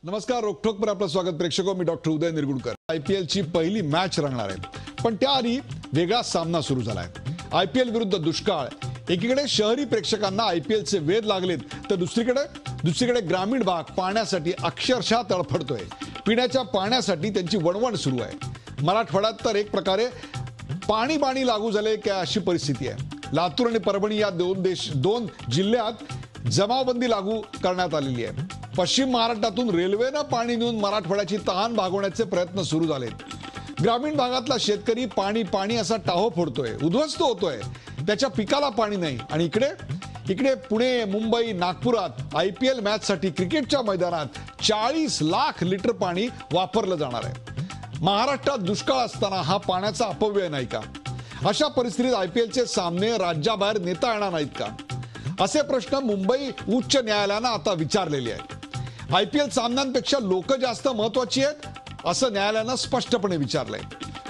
नमस्कार, रोकठोक पर आपलं स्वागत प्रेक्षको. मी डॉक्टर उदय निरगुडकर. IPL ची पहिली मॅच रंगणार आहे, पण त्याआधी वेगळा सामना सुरू झालाय. IPL विरुद्ध दुष्काळ. एकीकडे शहरी प्रेक्षकांना IPL चे वेध लागलेत, तर दुसरीकडे ग्रामीण भाग पाण्यासाठी अक्षरशः तळफडतोय. पिण्याच्या पाण्यासाठी त्यांची वणवण सुरू आहे. मराठवाड्यात तर एक प्रकारे पाणी लागू झाले काय अशी परिस्थिती आहे. लातूर आणि परभणी या दोन जिल्ह्यात जमावबंदी लागू करण्यात आलेली आहे. पश्चिम महाराष्ट्रातून रेल्वेनं पाणी नेऊन मराठवाड्याची तहान भागवण्याचे प्रयत्न सुरू झालेत. ग्रामीण भागातला शेतकरी पाणी असा टाहो फोडतोय, उद्ध्वस्त होतोय. त्याच्या पिकाला पाणी नाही. आणि इकडे पुणे, मुंबई, नागपुरात IPL मॅचसाठी क्रिकेटच्या मैदानात 40 लाख लिटर पाणी वापरलं जाणार आहे. महाराष्ट्रात दुष्काळ असताना हा पाण्याचा अपव्यय नाही का? अशा परिस्थितीत IPL चे सामने राज्याबाहेर नेता येणार नाहीत का? असे प्रश्न मुंबई उच्च न्यायालयानं आता विचारलेले आहेत. IPL सामन्यांपेक्षा लोक जास्त महत्वाची आहेत असं न्यायालयानं स्पष्टपणे विचारलंय.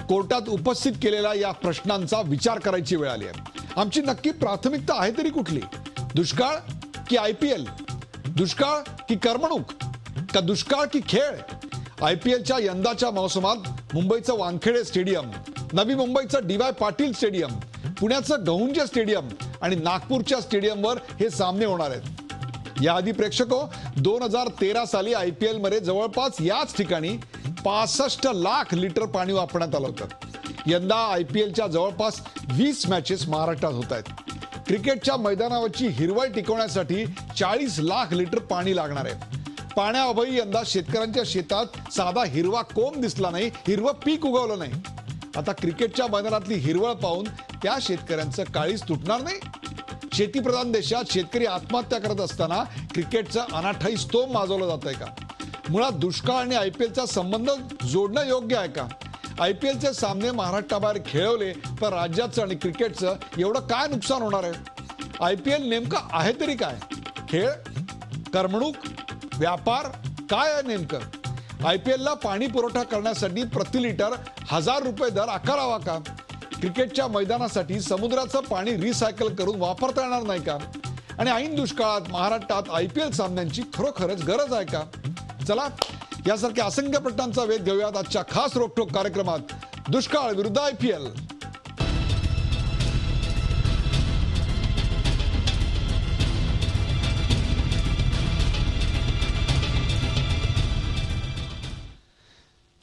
कोर्टात उपस्थित केलेल्या या प्रश्नांचा विचार करायची वेळ आली आहे. आमची नक्की प्राथमिकता आहे तरी कुठली? दुष्काळ की IPL? दुष्काळ की करमणूक? का दुष्काळ की खेळ? IPLच्या यंदाच्या मोसमात मुंबईचं वानखेडे स्टेडियम, नवी मुंबईचं DY पाटील स्टेडियम, पुण्याचं गहुंजे स्टेडियम आणि नागपूरच्या स्टेडियमवर हे सामने होणार आहेत. याआधी प्रेक्षको 2013 साली IPL मध्ये जवळपास याच ठिकाणी 65 लाख लिटर पाणी वापरण्यात आलं होतं. यंदा IPLच्या जवळपास 20 मॅचेस महाराष्ट्रात होत आहेत. क्रिकेटच्या मैदानावरची हिरवळ टिकवण्यासाठी 40 लाख लिटर पाणी लागणार आहे. पाण्याअभावी यंदा शेतकऱ्यांच्या शेतात साधा हिरवा कोंब दिसला नाही, हिरवं पीक उगवलं नाही. आता क्रिकेटच्या मैदानातली हिरवळ पाहून त्या शेतकऱ्यांचं काळीज तुटणार नाही. शेतीप्रधान देशात शेतकरी आत्महत्या करत असताना क्रिकेटचं अनाठाई स्तोम माजवलं जात आहे का? मुळात दुष्काळ आणि IPLचा संबंध जोडणं योग्य आहे का? IPLचे सामने महाराष्ट्राबाहेर खेळवले तर राज्याचं आणि क्रिकेटचं एवढं काय नुकसान होणार आहे? IPL नेमकं आहे तरी काय? खेळ, करमणूक, व्यापार काय आहे नेमकं? IPLला पाणी पुरवठा करण्यासाठी प्रति लिटर 1000 रुपये दर आकारावा का? क्रिकेटच्या मैदानासाठी समुद्राचं पाणी रिसायकल करून वापरता येणार नाही का? आणि ऐन दुष्काळात महाराष्ट्रात IPL सामन्यांची खरोखरच गरज आहे का? चला, यासारख्या असंख्य प्रश्नांचा वेध घेऊयात आजच्या खास रोकठोक कार्यक्रमात. दुष्काळ विरुद्ध IPL.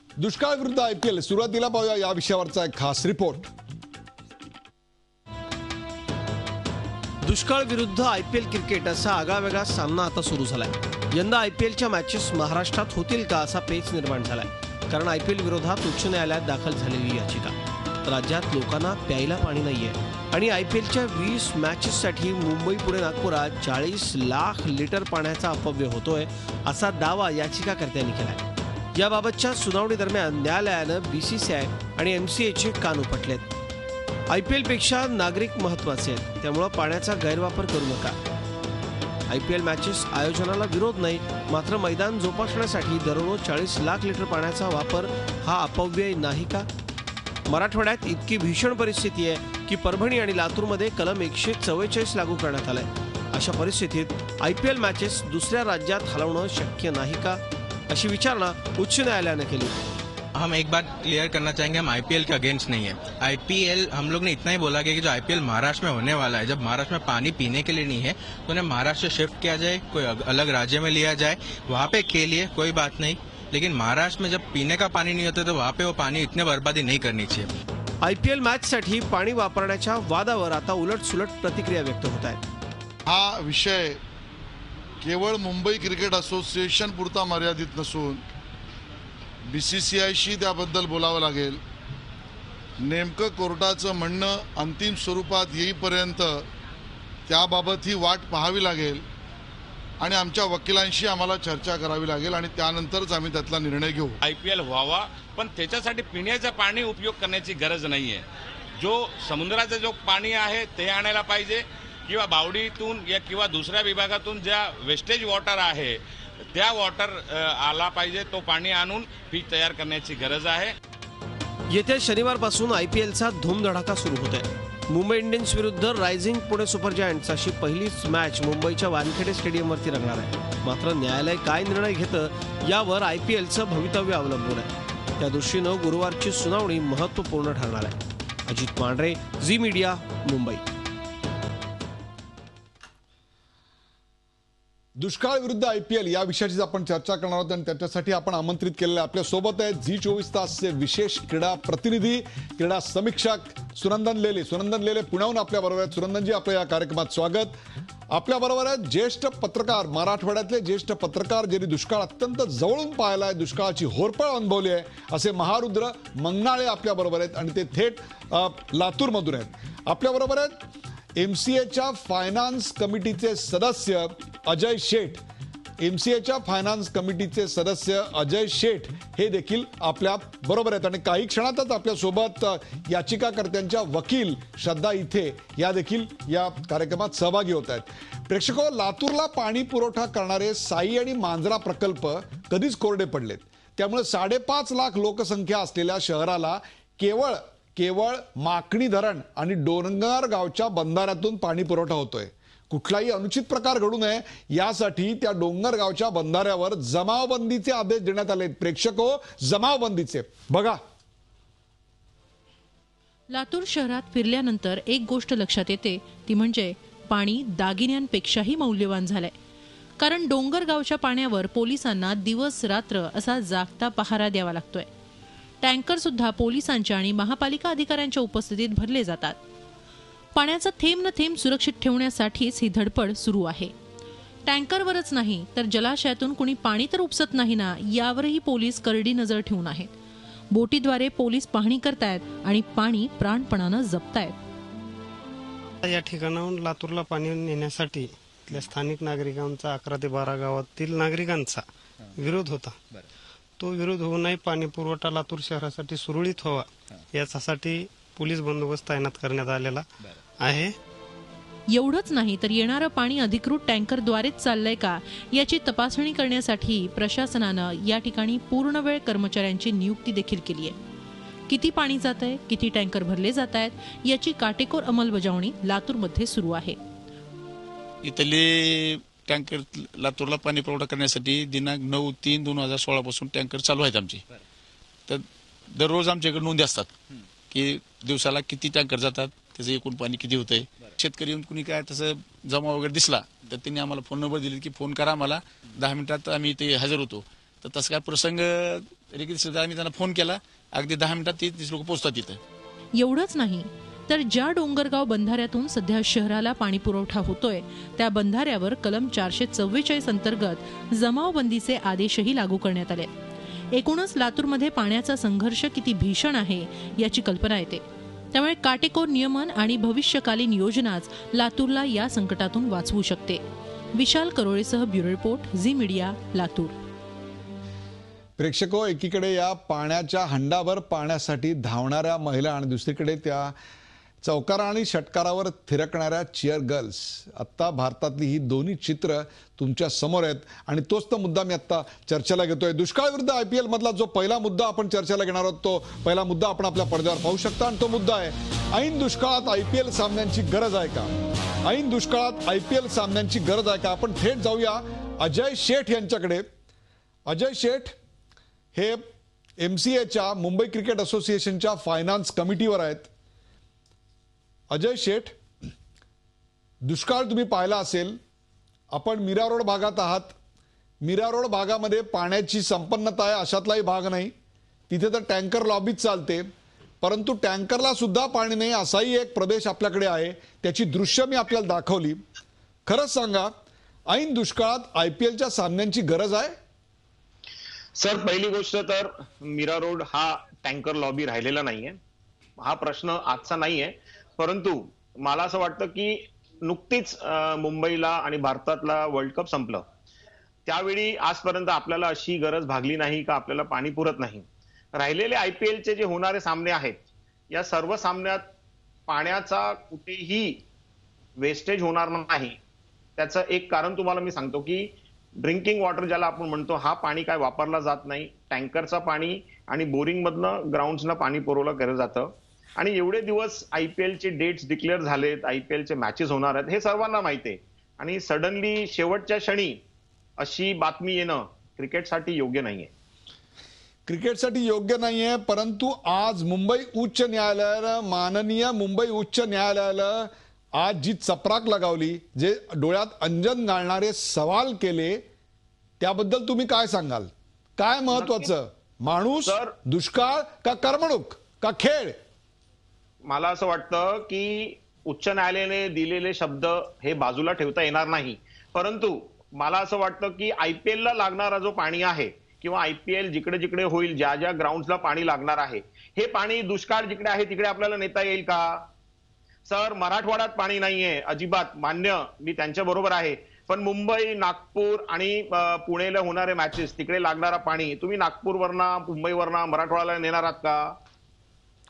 दुष्काळ विरुद्ध IPL. सुरुवातीला पाहूया या विषयावरचा एक खास रिपोर्ट. दुष्काळ विरुद्ध IPL क्रिकेट असा आगळावेगळा सामना आता सुरू झालाय. यंदा IPLच्या मॅचेस महाराष्ट्रात होतील का असा पेच निर्माण झालाय. कारण IPL विरोधात उच्च न्यायालयात दाखल झालेली याचिका. राज्यात लोकांना प्यायला पाणी नाहीये आणि IPLच्या 20 मॅचेससाठी मुंबई, पुणे, नागपुरात 40 लाख लिटर पाण्याचा अपव्यय होतोय असा दावा याचिकाकर्त्यांनी केलाय. याबाबतच्या सुनावणी दरम्यान न्यायालयानं BCCI आणि MCAचे कान उपटलेत. IPL पेक्षा नागरिक महत्वाचे आहेत, त्यामुळे पाण्याचा गैरवापर करू नका. IPL मॅचेस आयोजनाला विरोध नाही, मात्र मैदान जोपासण्यासाठी दररोज 40 लाख लिटर पाण्याचा वापर हा अपव्यय नाही का? मराठवाड्यात इतकी भीषण परिस्थिती आहे की परभणी आणि लातूरमध्ये कलम 144 लागू करण्यात आलंय. अशा परिस्थितीत IPL मॅचेस दुसऱ्या राज्यात हलवणं शक्य नाही का, अशी विचारणा उच्च न्यायालयाने केली. हम एक बात क्लियर करना चाहेंगे, हम IPL के अगेंस्ट नहीं है. IPL हम लोग ने इतना ही बोला कि जो IPL महाराष्ट्र में होने वाला है, जब महाराष्ट्र में पानी पीने के लिए नहीं है तो उन्हें महाराष्ट्र शिफ्ट किया जाए, कोई अलग राज्य में लिया जाए, वहाँ पे खेलिए, कोई बात नहीं. लेकिन महाराष्ट्र में जब पीने का पानी नहीं होता तो वहाँ पे वो पानी इतने बर्बादी नहीं करनी चाहिए. IPL मॅचसाठी पाणी वापरण्याच्या वादावर आता उलटसुलट प्रतिक्रिया व्यक्त होत आहेत. हा विषय केवळ मुंबई क्रिकेट असोसिएशन पुरता मर्यादित नसून BCCIशी त्याबद्दल बोलावं लागेल. नेमकं कोर्टाचं म्हणणं अंतिम स्वरूपात येईपर्यंत त्याबाबत ही वाट पाहावी लागेल आणि आमच्या वकिलांशी आम्हाला चर्चा करावी लागेल आणि त्यानंतरच आम्ही त्यातला निर्णय घेऊ. IPL व्हावा, पण त्याच्यासाठी पिण्याचं पाणी उपयोग करण्याची गरज नाहीये. जो समुद्राचं जो पाणी आहे ते आणायला पाहिजे किंवा बावडीतून किंवा दुसऱ्या विभागातून ज्या वेस्टेज वॉटर आहे त्या वॉटर आला पाहिजे. तो पाणी आणून पीक तयार करण्याची गरज आहे. येत्या शनिवारपासून IPLचा धूमधडाका सुरू होत आहे. मुंबई इंडियन्स विरुद्ध रायझिंग पुणे सुपर जायंट्स अशी पहिलीच मॅच मुंबईच्या वानखेडे स्टेडियमवरती रंगणार आहे. मात्र न्यायालय काय निर्णय घेतं यावर IPLचं भवितव्य अवलंबून आहे. त्या दृष्टीनं गुरुवारची सुनावणी महत्त्वपूर्ण ठरणार आहे. Ajit Mandhare, Zee Media, Mumbai. दुष्काळ विरुद्ध IPL या विषयाची आपण चर्चा करणार आहोत आणि त्याच्यासाठी आपण आमंत्रित केलेले आपल्या सोबत आहेत झी 24 तासचे विशेष क्रीडा प्रतिनिधी, क्रीडा समीक्षक सुनंदन लेले. सुनंदन लेले पुण्याहून आपल्या बरोबर आहेत. सुनंदनजी, आपल्या या कार्यक्रमात स्वागत. आपल्या बरोबर आहेत ज्येष्ठ पत्रकार, मराठवाड्यातले ज्येष्ठ पत्रकार, ज्यांनी दुष्काळ अत्यंत जवळून पाहिलाय, दुष्काळाची होरपळ अनुभवली आहे, असे महारुद्र मंगनाळे आपल्या बरोबर आहेत आणि ते थेट लातूरमधून आहेत. आपल्या बरोबर आहेत MCAच्या फायनान्स कमिटीचे सदस्य अजय शेठ. MCAच्या फायनान्स कमिटीचे सदस्य अजय शेठ हे देखील आपल्या बरोबर आहेत आणि काही क्षणातच आपल्या सोबत याचिकाकर्त्यांच्या वकील श्रद्धा इथे या देखील या कार्यक्रमात सहभागी होत आहेत. प्रेक्षको, लातूरला पाणी पुरवठा करणारे साई आणि मांजरा प्रकल्प कधीच कोरडे पडलेत. त्यामुळे 5.5 लाख लोकसंख्या असलेल्या शहराला केवळ माकणी धरण आणि डोंगर गावच्या बंधाऱ्यातून पाणी पुरवठा होतोय. कुठलाही अनुचित प्रकार घडू नये यासाठी त्या डोंगर गावच्या बंधाऱ्यावर जमावबंदीचे आदेश देण्यात आले. प्रेक्षको, जमावबंदीचे बघा. लातूर शहरात फिरल्यानंतर एक गोष्ट लक्षात येते, ती म्हणजे पाणी दागिन्यांपेक्षाही मौल्यवान झालंय. कारण डोंगर गावच्या पाण्यावर पोलिसांना दिवस रात्र असा जागता पहारा द्यावा लागतोय. टँकर सुद्धा पोलिसांच्या आणि महापालिका अधिकाऱ्यांच्या उपस्थितीत भरले जातात. पाण्याचा थेंब न थेंब सुरक्षित ठेवण्यासाठीच ही धडपड सुरू आहे. टँकरवरच नाही तर जलाशयातून कुणी पाणी तर उपसत नाही ना, यावरही पोलीस करडी नजर ठेवून आहेत. बोटीद्वारे पोलीस पाहणी करतायत आणि पाणी प्राणपणानं जपतायत. या ठिकाणाहून लातूरला पाणी नेण्यासाठी इथल्या स्थानिक नागरिकांचा 11 ते 12 गावातील नागरिकांचा विरोध होता. तो विरोध होऊ नये, पाणी पुरवठा लातूर शहरासाठी सुरळीत व्हावा यासाठी पोलीस बंदोबस्त तैनात करण्यात आलेला आहे. एवढंच नाही तर येणारं पाणी अधिकृत टँकरद्वारेच चाललंय का याची तपासणी करण्यासाठी प्रशासनानं या ठिकाणी पूर्णवेळ कर्मचाऱ्यांची नियुक्ती देखील केली आहे. किती पाणी जात आहे, किती टँकर भरले जात आहेत याची काटेकोर अंमलबजावणी लातूरमध्ये सुरू आहे. इथले टँकर लातूरला पाणी पुरवठा करण्यासाठी दिनांक 9/3/2016 पासून टँकर चालू आहेत आमचे. तर दररोज आमच्याकडे नोंदी असतात की दिवसाला किती टँकर जातात, त्याचं एकूण पाणी किती होतंय. शेतकरी येऊन कुणी काय तसं जमा वगैरे दिसला तर त्यांनी आम्हाला फोन नंबर दिले की फोन करा आम्हाला, 10 मिनिटात आम्ही इथे हजर होतो. तर तसं काय प्रसंग आम्ही त्यांना फोन केला, अगदी 10 मिनिटात ती लोक पोहोचतात तिथं. एवढंच नाही तर ज्या डोंगरगाव बंधाऱ्यातून सध्या शहराला पाणी पुरवठा होतोय त्या बंधाऱ्यावर कलम 444 अंतर्गत जमावबंदीचे आदेशही लागू करण्यात आले. एकूणच लातूरमध्ये पाण्याचा संघर्ष किती भीषण आहे याची कल्पना येते. त्यामुळे काटेकोर नियमन आणि भविष्यकालीन योजनाच लातूरला या संकटातून वाचवू शकते. विशाल करोळेसह bureau report, Zee media, Latur. प्रेक्षको, एकीकडे या पाण्याच्या हंडाभर पाण्यासाठी धावणाऱ्या महिला आणि दुसरीकडे त्या चौकारा आणि षटकारावर थिरकणाऱ्या चिअर गर्ल्स. आत्ता भारतातली ही दोन्ही चित्र तुमच्या समोर आहेत आणि तोच तो मुद्दा मी आत्ता चर्चेला घेतोय. दुष्काळ विरुद्ध IPL मधला जो पहिला मुद्दा आपण चर्चेला घेणार आहोत तो पहिला मुद्दा आपण आपल्या पडद्यावर पाहू शकता आणि तो मुद्दा आहे, ऐन दुष्काळात IPL सामन्यांची गरज आहे का? ऐन दुष्काळात IPL सामन्यांची गरज आहे का? आपण थेट जाऊया अजय शेठ यांच्याकडे. अजय शेठ हे MCAच्या मुंबई क्रिकेट असोसिएशनच्या फायनान्स कमिटीवर आहेत. अजय शेठ, दुष्काळ तुम्ही पाहिला असेल. आपण मीरा रोड भागात आहात. मीरा रोड भागामध्ये पाण्याची संपन्नता आहे अशातलाही भाग नाही. तिथे तर टँकर लॉबीच चालते, परंतु टँकरला सुद्धा पाणी नाही असाही एक प्रदेश आपल्याकडे आहे. त्याची दृश्य मी आपल्याला दाखवली. खरंच सांगा, ऐन दुष्काळात IPLच्या सामन्यांची गरज आहे? सर, पहिली गोष्ट तर मीरा रोड हा टँकर लॉबी राहिलेला नाहीये. हा प्रश्न आजचा नाहीये, परंतु मला असं वाटतं की नुकतीच मुंबईला आणि भारतातला वर्ल्ड कप संपलं त्यावेळी आजपर्यंत आपल्याला अशी गरज भागली नाही का आपल्याला पाणी पुरत नाही. राहिलेले IPLचे जे होणारे सामने आहेत या सर्व सामन्यात पाण्याचा कुठेही वेस्टेज होणार नाही. त्याचं एक कारण तुम्हाला मी सांगतो की ड्रिंकिंग वॉटर ज्याला आपण म्हणतो हा पाणी काय वापरला जात नाही. टँकरचं पाणी आणि बोरिंगमधनं ग्राउंड्सना पाणी पुरवलं केलं जातं. आणि एवढे दिवस आयपीएलचे डेट्स डिक्लेअर झालेत, आयपीएलचे मॅचेस होणार आहेत हे सर्वांना माहिती आहे. आणि सडनली शेवटच्या क्षणी अशी बातमी येणं क्रिकेटसाठी योग्य नाहीये. क्रिकेटसाठी योग्य नाहीये, परंतु आज मुंबई उच्च न्यायालयानं, माननीय मुंबई उच्च न्यायालयाला आज जी चपराक लगावली, जे डोळ्यात अंजन घालणारे सवाल केले, त्याबद्दल तुम्ही काय सांगाल? काय महत्वाचं, माणूस, दुष्काळ का करमणूक का खेळ? मला असं वाटतं की उच्च न्यायालयाने दिलेले शब्द हे बाजूला ठेवता येणार नाही, परंतु मला असं वाटतं की आयपीएलला लागणारा जो पाणी आहे किंवा आयपीएल जिकडे जिकडे होईल, ज्या ज्या ग्राउंड्सला पाणी लागणार आहे, हे पाणी दुष्काळ जिकडे आहे तिकडे आपल्याला नेता येईल का? सर, मराठवाड्यात पाणी नाहीये अजिबात, मान्य, मी त्यांच्या बरोबर आहे. पण मुंबई, नागपूर आणि पुणेला होणारे मॅचेस, तिकडे लागणारा पाणी तुम्ही नागपूरवरना, मुंबईवरना मराठवाड्याला नेणार आहात का?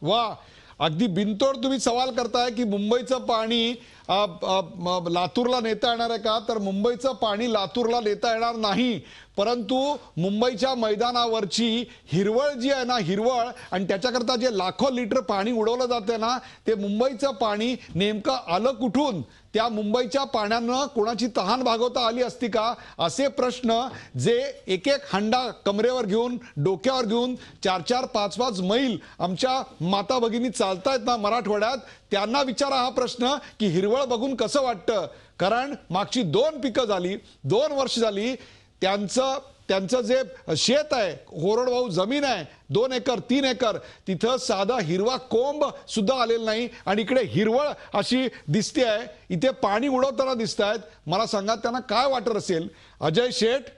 वा, अगदी बिनतोड तुम्ही सवाल करताय की मुंबईचं पाणी लातूरला नेता येणार आहे का? तर मुंबईचं पाणी लातूरला नेता येणार नाही, परंतु मुंबईच्या मैदानावरची हिरवळ जी आहे ना, हिरवळ, आणि त्याच्याकरता जे लाखो लिटर पाणी उडवलं जाते ना, ते मुंबईचं पाणी नेमकं आलं कुठून? त्या मुंबईच्या पाण्यानं कोणाची तहान भागवता आली असती का? असे प्रश्न जे एक एक हंडा कमरेवर घेऊन, डोक्यावर घेऊन 4-4, 5-5 मैल आमच्या माता भगिनी चालतायत ना मराठवाड्यात, त्यांना विचारा हा प्रश्न की हिरवळ बघून कसं वाटतं. कारण मागची 2 पिकं झाली, 2 वर्ष झाली, त्यांचं जे शेत आहे, कोरडवाहू जमीन आहे, 2 एकर 3 एकर, तिथं साधा हिरवा कोंब सुद्धा आलेला नाही, आणि इकडे हिरवळ अशी दिसते आहे, इथे पाणी उडवताना दिसत आहेत. मला सांगा त्यांना काय वाटत असेल? अजय शेठ,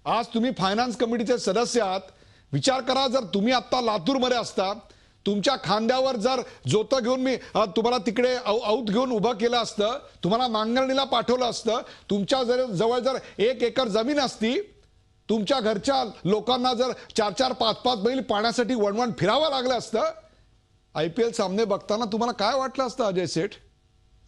आज तुम्ही फायनान्स कमिटीचे सदस्य आहात, विचार करा, जर तुम्ही आता लातूरमध्ये असता, तुमच्या खांद्यावर जर जोतं घेऊन मी तुम्हाला तिकडे औत घेऊन उभं केलं असतं, तुम्हाला नांगरणीला पाठवलं असतं, तुमच्या जवळ जर 1 एकर जमीन असती, तुमच्या घरच्या लोकांना जर 4-4, 5-5 मैल पाण्यासाठी वणवण फिरावं लागलं असतं, आयपीएल सामने बघताना तुम्हाला काय वाटलं असतं अजय सेठ?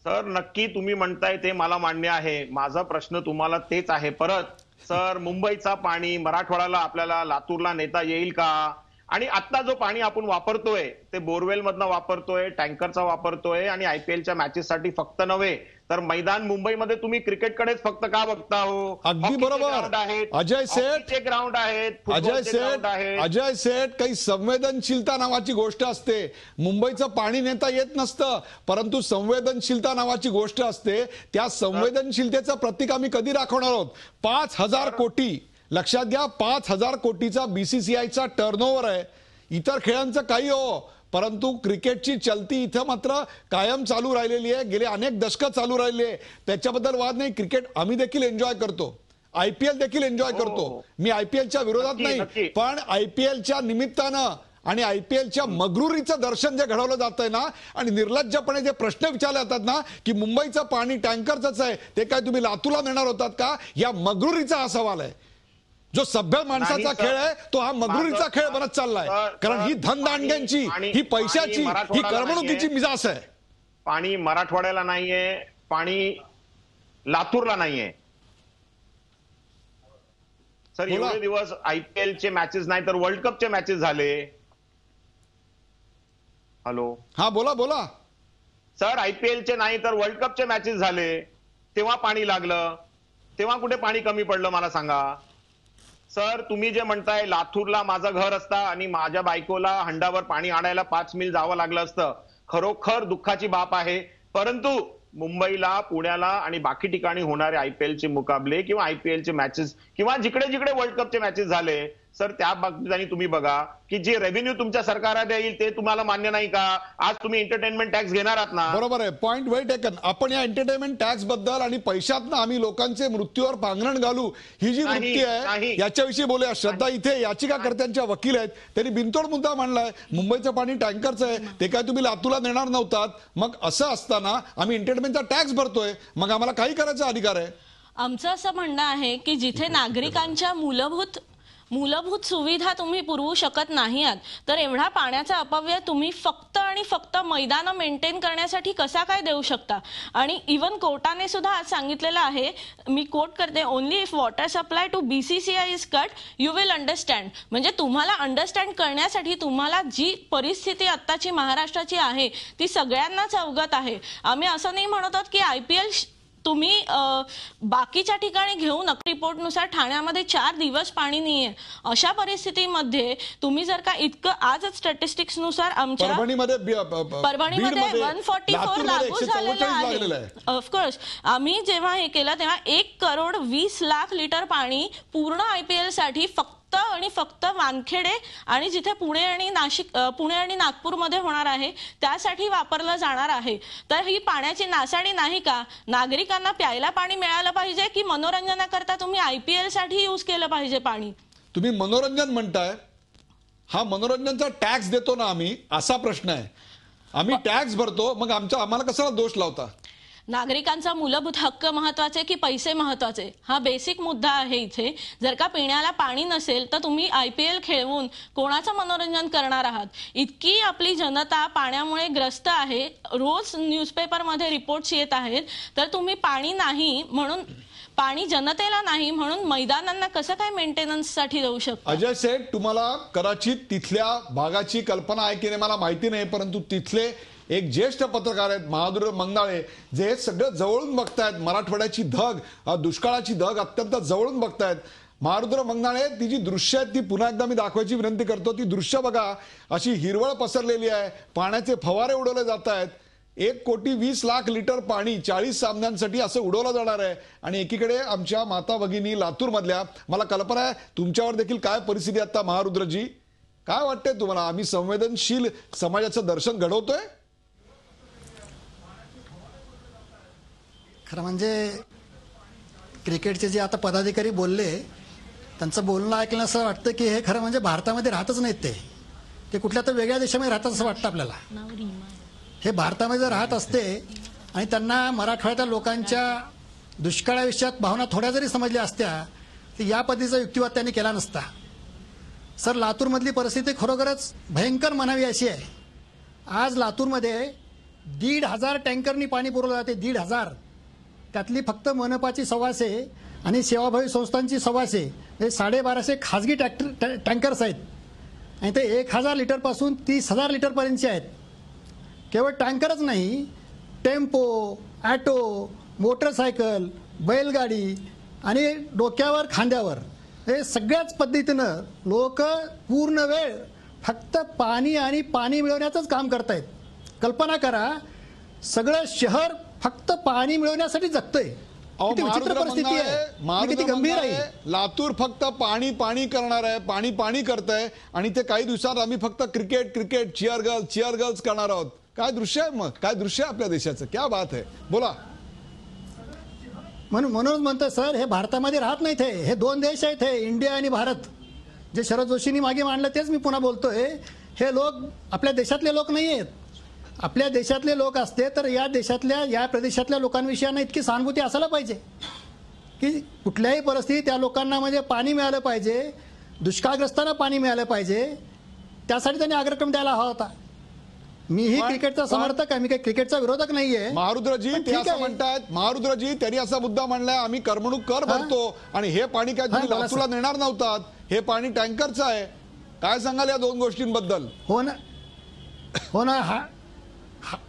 सर, नक्की तुम्ही म्हणताय ते मला मान्य आहे. माझा प्रश्न तुम्हाला तेच आहे परत, सर, मुंबईचा पाणी मराठवाड्याला आपल्याला लातूरला नेता येईल का? आणि आता जो पाणी आपण वापरतोय ते बोरवेल मधनं वापरतोय, टँकरचा वापरतोय, आणि आयपीएलच्या मॅचेससाठी फक्त नव्हे तर मैदान मुंबईमध्ये तुम्ही क्रिकेटकडेच फक्त का बघता हो? अगदी बरोबर अजय सेठ, ग्राउंड आहेत, अजय सेठ, काही संवेदनशीलता नावाची गोष्ट असते. मुंबईचं पाणी नेता येत नसतं, परंतु संवेदनशीलता नावाची गोष्ट असते. त्या संवेदनशीलतेचं प्रतीक आम्ही कधी दाखवणार आहोत? 5,000 कोटी, लक्षात घ्या, 5,000 कोटीचा बीसीसीआयचा टर्नओव्हर आहे. इतर खेळांचं काही हो, परंतु क्रिकेटची चलती इथं मात्र कायम चालू राहिलेली आहे, गेले अनेक दशकं चालू राहिली आहे. त्याच्याबद्दल वाद नाही. क्रिकेट आम्ही देखील एन्जॉय करतो, आयपीएल देखील एन्जॉय करतो. मी आयपीएलच्या विरोधात नाही, पण आयपीएलच्या निमित्तानं आणि आयपीएलच्या मगरुरीचं दर्शन जे घडवलं जात आहे ना, आणि निर्लज्जपणे जे प्रश्न विचारले जातात ना की मुंबईचं पाणी टँकरचंच आहे, ते काय तुम्ही लातूरला नेणार होतात का? या मगरुरीचा हा सवाल आहे. जो सभ्य माणसाचा खेळ आहे तो हा मगरुरीचा खेळ बनत चाललाय. कारण ही धनदांडग्यांची, ही पैशाची, ही करमणुकीची मिजाज आहे. पाणी मराठवाड्याला नाहीये, पाणी लातूरला नाहीये. सर, एवढे दिवस आयपीएलचे मॅचेस नाही तर वर्ल्ड कपचे मॅचेस झाले. हॅलो, हा, बोला बोला. सर, आयपीएलचे नाही तर वर्ल्ड कपचे मॅचेस झाले, तेव्हा पाणी लागलं, तेव्हा कुठे पाणी कमी पडलं मला सांगा. सर, तुम्ही जे म्हणताय लातूरला माझं घर असता आणि माझ्या बायकोला हंडावर पाणी आणायला 5 मैल जावं लागलं असतं, खरोखर दुःखाची बाब आहे. परंतु मुंबईला, पुण्याला आणि बाकी ठिकाणी होणारे आयपीएलचे मुकाबले किंवा आयपीएलचे मॅचेस किंवा जिकडे जिकडे वर्ल्ड कपचे मॅचेस झाले, सर, त्या बाबतीत तुम्ही बघा की जे रेव्हेन्यू तुमच्या सरकारात येईल ते तुम्हाला मान्य नाही का? आज तुम्ही एंटरटेनमेंट टॅक्स घेणार आहात ना? बरोबर आहे, पॉइंट वेल टेकन. आपण या एंटरटेनमेंट टॅक्स बद्दल आणि पैशातनं आम्ही लोकांचे मृत्यूवर पांघरण घालू, ही जी वृत्ती आहे याच्याविषयी बोलूया. श्रद्धा इथे याचिकाकर्त्यांच्या वकील आहेत, त्यांनी बिनतोड मुद्दा मांडलाय, मुंबईचं पाणी टँकरचं आहे, ते काय तुम्ही लातूरला नेणार नव्हतात. मग असं असताना आम्ही एंटरटेनमेंटचा टॅक्स भरतोय, मग आम्हाला काही करायचा अधिकार आहे? आमचं असं म्हणणं आहे की जिथे नागरिकांच्या मूलभूत मूलभूत सुविधा तुम्ही पुरवू शकत नाही आहात तर एवढा पाण्याचा अपव्यय तुम्ही फक्त आणि फक्त मैदानं मेंटेन करण्यासाठी कसा काय देऊ शकता? आणि इवन कोर्टाने सुद्धा आज सांगितलेलं आहे, मी कोट करते, only if water supply to BCCI is cut you will understand. म्हणजे तुम्हाला अंडरस्टँड करण्यासाठी तुम्हाला जी परिस्थिती आत्ताची महाराष्ट्राची आहे ती सगळ्यांनाच अवगत आहे. आम्ही असं नाही म्हणत आहोत की IPL तुम्ही बाकीच्या ठिकाणी घेऊ नका. रिपोर्टनुसार ठाण्यामध्ये 4 दिवस पाणी नाहीये. अशा परिस्थितीमध्ये तुम्ही जर का इतकं आजच स्टॅटिस्टिक्स नुसार आमच्या परभणीमध्ये 144 लागू झालेलं आहे. ऑफकोर्स आम्ही जेव्हा हे केलं तेव्हा 1,20,00,000 लिटर पाणी पूर्ण IPL साठी फक्त आणि फक्त वानखेडे आणि जिथे पुणे आणि नागपूरमध्ये होणार आहे त्यासाठी वापरलं जाणार आहे. तर ही पाण्याची नासाडी नाही का? नागरिकांना प्यायला पाणी मिळालं पाहिजे की मनोरंजनाकरता तुम्ही IPL साठी यूज केलं पाहिजे पाणी? तुम्ही मनोरंजन म्हणताय, हा मनोरंजनचा टॅक्स देतो ना आम्ही, असा प्रश्न आहे. आम्ही टॅक्स भरतो, मग आम्हाला कशाला दोष लावता? नागरिकांचा मूलभूत हक्क महत्वाचे की पैसे महत्वाचे, हा बेसिक मुद्दा आहे इथे. जर का पिण्याला पाणी नसेल तर तुम्ही IPL खेळवून कोणाचं मनोरंजन करणार आहात? इतकी आपली जनता पाण्यामुळे ग्रस्त आहे, रोज न्यूजपेपरमध्ये रिपोर्ट्स येत आहेत. तर तुम्ही पाणी नाही म्हणून, पाणी जनतेला नाही म्हणून मैदानांना कसं काय मेंटेनन्ससाठी देऊ शकता? अजय सेठ, तुम्हाला कदाचित तिथल्या भागाची कल्पना आहे की नाही मला माहिती नाही, परंतु तिथले एक ज्येष्ठ पत्रकार आहेत महादुर मंगनाळे, जे सगळं जवळून बघतायत. मराठवाड्याची धग, दुष्काळाची धग अत्यंत जवळून बघतायत. महारुद्र मंगनाळे, ती जी दृश्य आहेत ती पुन्हा एकदा मी दाखवायची विनंती करतो. ती दृश्य बघा, अशी हिरवळ पसरलेली आहे, पाण्याचे फवारे उडवले जात आहेत. 1,20,00,000 लिटर पाणी 40 सामन्यांसाठी असं उडवलं जाणार आहे. आणि एकीकडे आमच्या माता भगिनी लातूर मधल्या, मला कल्पना आहे तुमच्यावर देखील काय परिस्थिती आता महारुद्रजी, काय वाटतंय तुम्हाला? आम्ही संवेदनशील समाजाचं दर्शन घडवतोय? खरं म्हणजे क्रिकेटचे जे आता पदाधिकारी बोलले त्यांचं बोलणं ऐकलं असं वाटतं की हे खरं म्हणजे भारतामध्ये राहतच नाहीत, ते कुठल्या तर वेगळ्या देशामध्ये राहतात असं वाटतं आपल्याला. हे भारतामध्ये जर राहत असते आणि त्यांना मराठवाड्याच्या लोकांच्या दुष्काळाविषयात भावना थोड्या जरी समजल्या असत्या तर या पद्धतीचा युक्तिवाद त्यांनी केला नसता. सर, लातूरमधली परिस्थिती खरोखरच भयंकर म्हणावी अशी आहे. आज लातूरमध्ये 1,500 टँकरनी पाणी पुरवलं जाते, 1,500. त्यातली फक्त मनपाची 1,200 आणि सेवाभावी संस्थांची 1,200, हे 1,250 खाजगी टँकर्स आहेत. आणि ते 1,000 लिटरपासून 30,000 लिटरपर्यंतचे आहेत. केवळ टँकरच नाही, टेम्पो, ॲटो, मोटरसायकल, बैलगाडी आणि डोक्यावर खांद्यावर हे सगळ्याच पद्धतीनं लोक पूर्ण वेळ फक्त पाणी आणि पाणी मिळवण्याचंच काम करतायत. कल्पना करा, सगळं शहर फक्त पाणी मिळवण्यासाठी जगतंय. किती विचित्र परिस्थिती आहे, किती गंभीर आहे. लातूर फक्त पाणी पाणी करणार आहे, पाणी पाणी करतंय आणि ते काही दिवसात आम्ही फक्त क्रिकेट क्रिकेट चिअर गर्ल्स करणार आहोत. काय दृश्य आहे, मग काय दृश्य आहे आपल्या देशाचं, क्या बात आहे. बोला. म्हणून म्हणतो सर, हे भारतामध्ये राहत नाहीत. हे 2 देश आहेत, हे इंडिया आणि भारत. जे शरद जोशींनी मागे मांडलं तेच मी पुन्हा बोलतोय. हे लोक आपल्या देशातले लोक नाही आहेत. आपल्या देशातले लोक असते तर या देशातल्या, या प्रदेशातल्या लोकांविषयी इतकी सहानुभूती असायला पाहिजे की कुठल्याही परिस्थितीत त्या लोकांना म्हणजे पाणी मिळालं पाहिजे, दुष्काळग्रस्तांना पाणी मिळालं पाहिजे. त्यासाठी त्यांनी अग्रक्रम द्यायला हवा होता. मीही क्रिकेटचा समर्थक आहे, मी काही क्रिकेटचा विरोधक नाहीये. महारुद्रजी ते असं म्हणतात, महारुद्रजी त्यांनी असा मुद्दा मांडलाय, आम्ही करमणूक कर भरतो आणि हे पाणी काय तुम्ही लातूरला नेणार नव्हतात, हे पाणी टँकरचं आहे. काय सांगाल या 2 गोष्टींबद्दल? हो ना,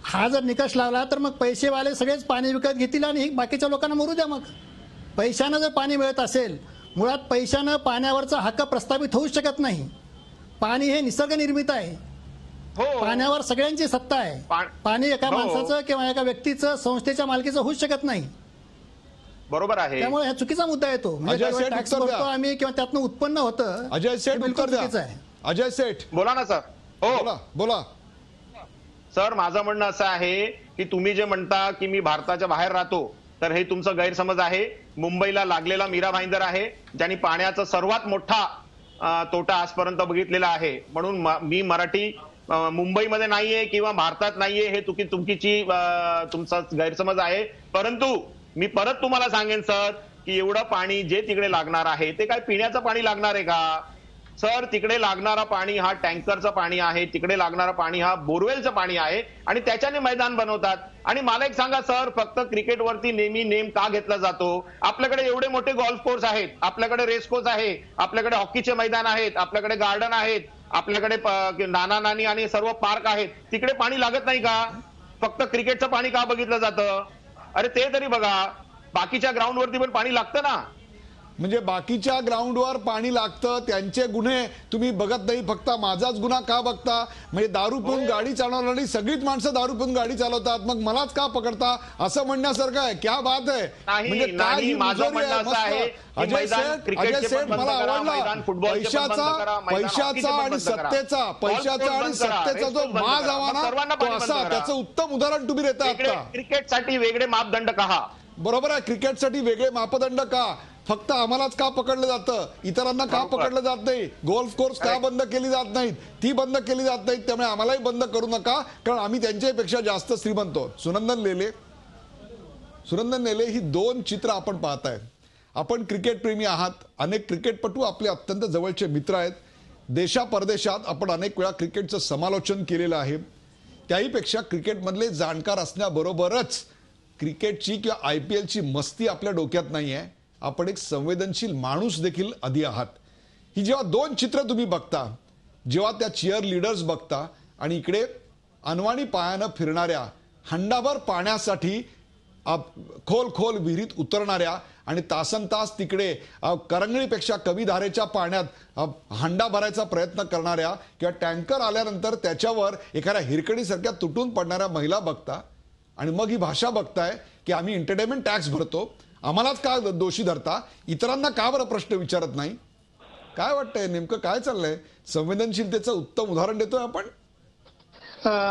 हा जर निकष लावला तर मग पैसेवाले सगळेच पाणी विकत घेतील आणि बाकीच्या लोकांना मरू द्या. मग पैशानं जर पाणी मिळत असेल, मुळात पैशानं पाण्यावरचा हक्क प्रस्थापित होऊ शकत नाही. पाणी हे निसर्ग निर्मित आहे. पाण्यावर सगळ्यांची सत्ता आहे. पाणी एका माणसाचं किंवा एका व्यक्तीचं, संस्थेच्या मालकीचं होऊच शकत नाही. बरोबर आहे. त्यामुळे हा चुकीचा मुद्दा येतो. म्हणजे टॅक्स भरतो आम्ही किंवा त्यातनं उत्पन्न होतं. अजय सेठ उत्तर द्या. अजय सेठ बोला ना सर. हो बोला. सर, माझं म्हणणं असं आहे की तुम्ही जे म्हणता की मी भारताच्या बाहेर राहतो, तर हे तुमचं गैरसमज आहे. मुंबईला लागलेला मीरा भाईंदर आहे, ज्यांनी पाण्याचा सर्वात मोठा तोटा आजपर्यंत बघितलेला आहे. म्हणून मी मराठी मुंबईमध्ये नाहीये किंवा भारतात नाहीये, हे तुमचा गैरसमज आहे. परंतु मी परत तुम्हाला सांगेन सर की एवढं पाणी जे तिकडे लागणार आहे ते काय पिण्याचं पाणी लागणार आहे का? सर, तिकडे लागणारा पाणी हा टँकरचं पाणी आहे, तिकडे लागणारा पाणी हा बोरवेलचं पाणी आहे आणि त्याच्याने मैदान बनवतात. आणि मला एक सांगा सर, फक्त क्रिकेटवरती नेहमी नेम का घेतला जातो? आपल्याकडे एवढे मोठे गोल्फ कोर्स आहेत, आपल्याकडे रेस कोर्स आहे, आपल्याकडे हॉकीचे मैदान आहेत, आपल्याकडे गार्डन आहेत, आपल्याकडे नाना नानी आणि सर्व पार्क आहेत. तिकडे पाणी लागत नाही का? फक्त क्रिकेटचं पाणी का बघितलं जातं? अरे ते तरी बघा, बाकीच्या ग्राउंडवरती पण पाणी लागतं ना. म्हणजे बाकीच्या ग्राउंडवर पाणी लागतं, त्यांचे गुन्हे तुम्ही बघत नाही, फक्त माझाच गुन्हा का बघता? म्हणजे दारू पिऊन गाडी चालवणारी सगळीच माणसं दारू पिऊन गाडी चालवतात, मग मलाच का पकडता असं म्हणण्यासारखं आहे? क्या बात आहे. म्हणजे काय माझं म्हणणं असं आहे, अजय सेठ मला आवडला. पैशाचा आणि सत्तेचा जो माज हवा ना, तो असा, त्याचं उत्तम उदाहरण तुम्ही देता. आता क्रिकेटसाठी वेगळे मापदंड का? बरोबर आहे, क्रिकेटसाठी वेगळे मापदंड का? फक्त आम्हालाच का पकडलं जातं, इतरांना का पकडलं जात नाही? गोल्फ कोर्स का बंद केली जात नाहीत? ती बंद केली जात नाहीत, त्यामुळे आम्हालाही बंद करू नका, कारण आम्ही त्यांच्यापेक्षा जास्त श्रीमंत आहोत. सुनंदन लेले ही दोन चित्र आपण पाहताय. आपण क्रिकेट प्रेमी आहात, अनेक क्रिकेटपटू आपले अत्यंत जवळचे मित्र आहेत. देशा परदेशात आपण अनेक वेळा क्रिकेटचं समालोचन केलेलं आहे. त्याहीपेक्षा क्रिकेटमधले जाणकार असण्याबरोबरच क्रिकेटची किंवा IPLची मस्ती आपल्या डोक्यात नाही आहे. आपण एक संवेदनशील माणूस देखील आधी आहात. ही जेव्हा दोन चित्र तुम्ही बघता, जेव्हा त्या चिअर लीडर्स बघता आणि इकडे अनवाणी पायानं फिरणाऱ्या, हंडाभर पाण्यासाठी खोल विहिरीत उतरणाऱ्या आणि तासनतास तिकडे करंगळीपेक्षा कमी धारेच्या पाण्यात हंडा भरायचा प्रयत्न करणाऱ्या किंवा टँकर आल्यानंतर त्याच्यावर एखाद्या हिरकणीसारख्या तुटून पडणाऱ्या महिला बघता आणि मग ही भाषा बघताय की आम्ही एंटरटेनमेंट टॅक्स भरतो, आम्हालाच का दोषी धरता, इतरांना का बरं प्रश्न विचारत नाही? काय वाटतंय, नेमकं काय चाललंय? संवेदनशीलतेचं उत्तम उदाहरण देतोय आपण?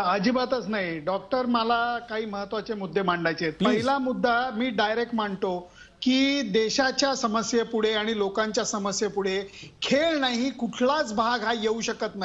अजिबातच नाही डॉक्टर. मला काही महत्वाचे मुद्दे मांडायचे आहेत. पहिला मुद्दा मी डायरेक्ट मांडतो की देशाच्या समस्येपुढे आणि लोकांच्या समस्येपुढे खेळ नाही, कुठलाच भाग हा येऊ शकत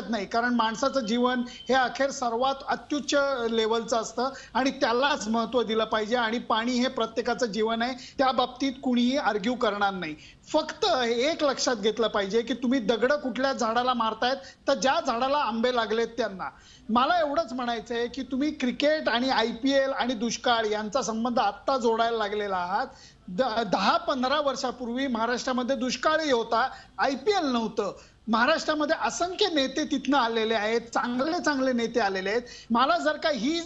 नाही. कारण माणसाचं जीवन हे अखेर सर्वात अत्युच्च लेवलचं असतं आणि त्यालाच महत्व दिलं पाहिजे. आणि पाणी हे प्रत्येकाचं जीवन आहे, त्या बाबतीत कुणीही आर्ग्यू करणार नाही. फक्त एक लक्षात घेतलं पाहिजे की तुम्ही दगड कुठल्या झाडाला मारतायत, तर ज्या झाडाला आंबे लागलेत त्यांना. मला एवढंच म्हणायचंय की तुम्ही क्रिकेट आणि IPL आणि दुष्काळ यांचा संबंध आत्ता जोडायला लागलेला आहात. 10-15 वर्षापूर्वी महाराष्ट्रामध्ये दुष्काळही होता, IPL नव्हतं. महाराष्ट्रामध्ये असंख्य नेते तिथनं आलेले आहेत, चांगले नेते आलेले आहेत. मला जर का ही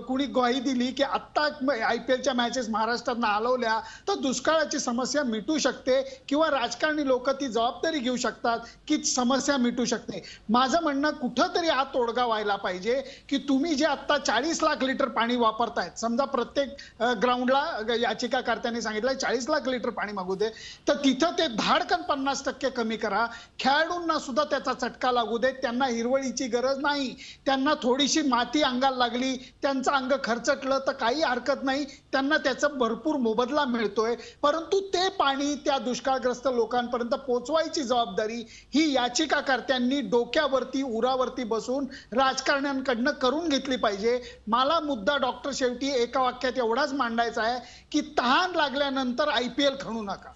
कुणी ग्वाही दिली की आत्ता IPLच्या मॅचेस महाराष्ट्रातनं हलवल्या तर दुष्काळाची समस्या मिटू शकते किंवा राजकारणी लोक ती जबाबदारी घेऊ शकतात की समस्या मिटू शकते. माझं म्हणणं कुठंतरी हा तोडगा व्हायला पाहिजे की तुम्ही जे आत्ता 40 लाख लिटर पाणी वापरतायत, समजा प्रत्येक ग्राउंडला याचिकाकर्त्यांनी सांगितलं 40 लाख लिटर पाणी मागू दे, तर तिथं ते धाडकन 50% कमी करा. खेळाडूंना सुद्धा त्याचा चटका लागू दे. त्यांना हिरवळीची गरज नाही, त्यांना थोडीशी माती अंगाला लागली, त्यांचं अंग खरचटलं तर काही हरकत नाही, त्यांना त्याचा भरपूर मोबदला मिळतोय. परंतु ते पाणी त्या दुष्काळग्रस्त लोकांपर्यंत पोहोचवायची जबाबदारी ही याचिकाकर्त्यांनी डोक्यावरती उरावरती बसून राजकारण्यांकडनं करून घेतली पाहिजे. मला मुद्दा डॉक्टर शेवटी एका वाक्यात एवढाच मांडायचा आहे की तहान लागल्यानंतर IPL खणू नका.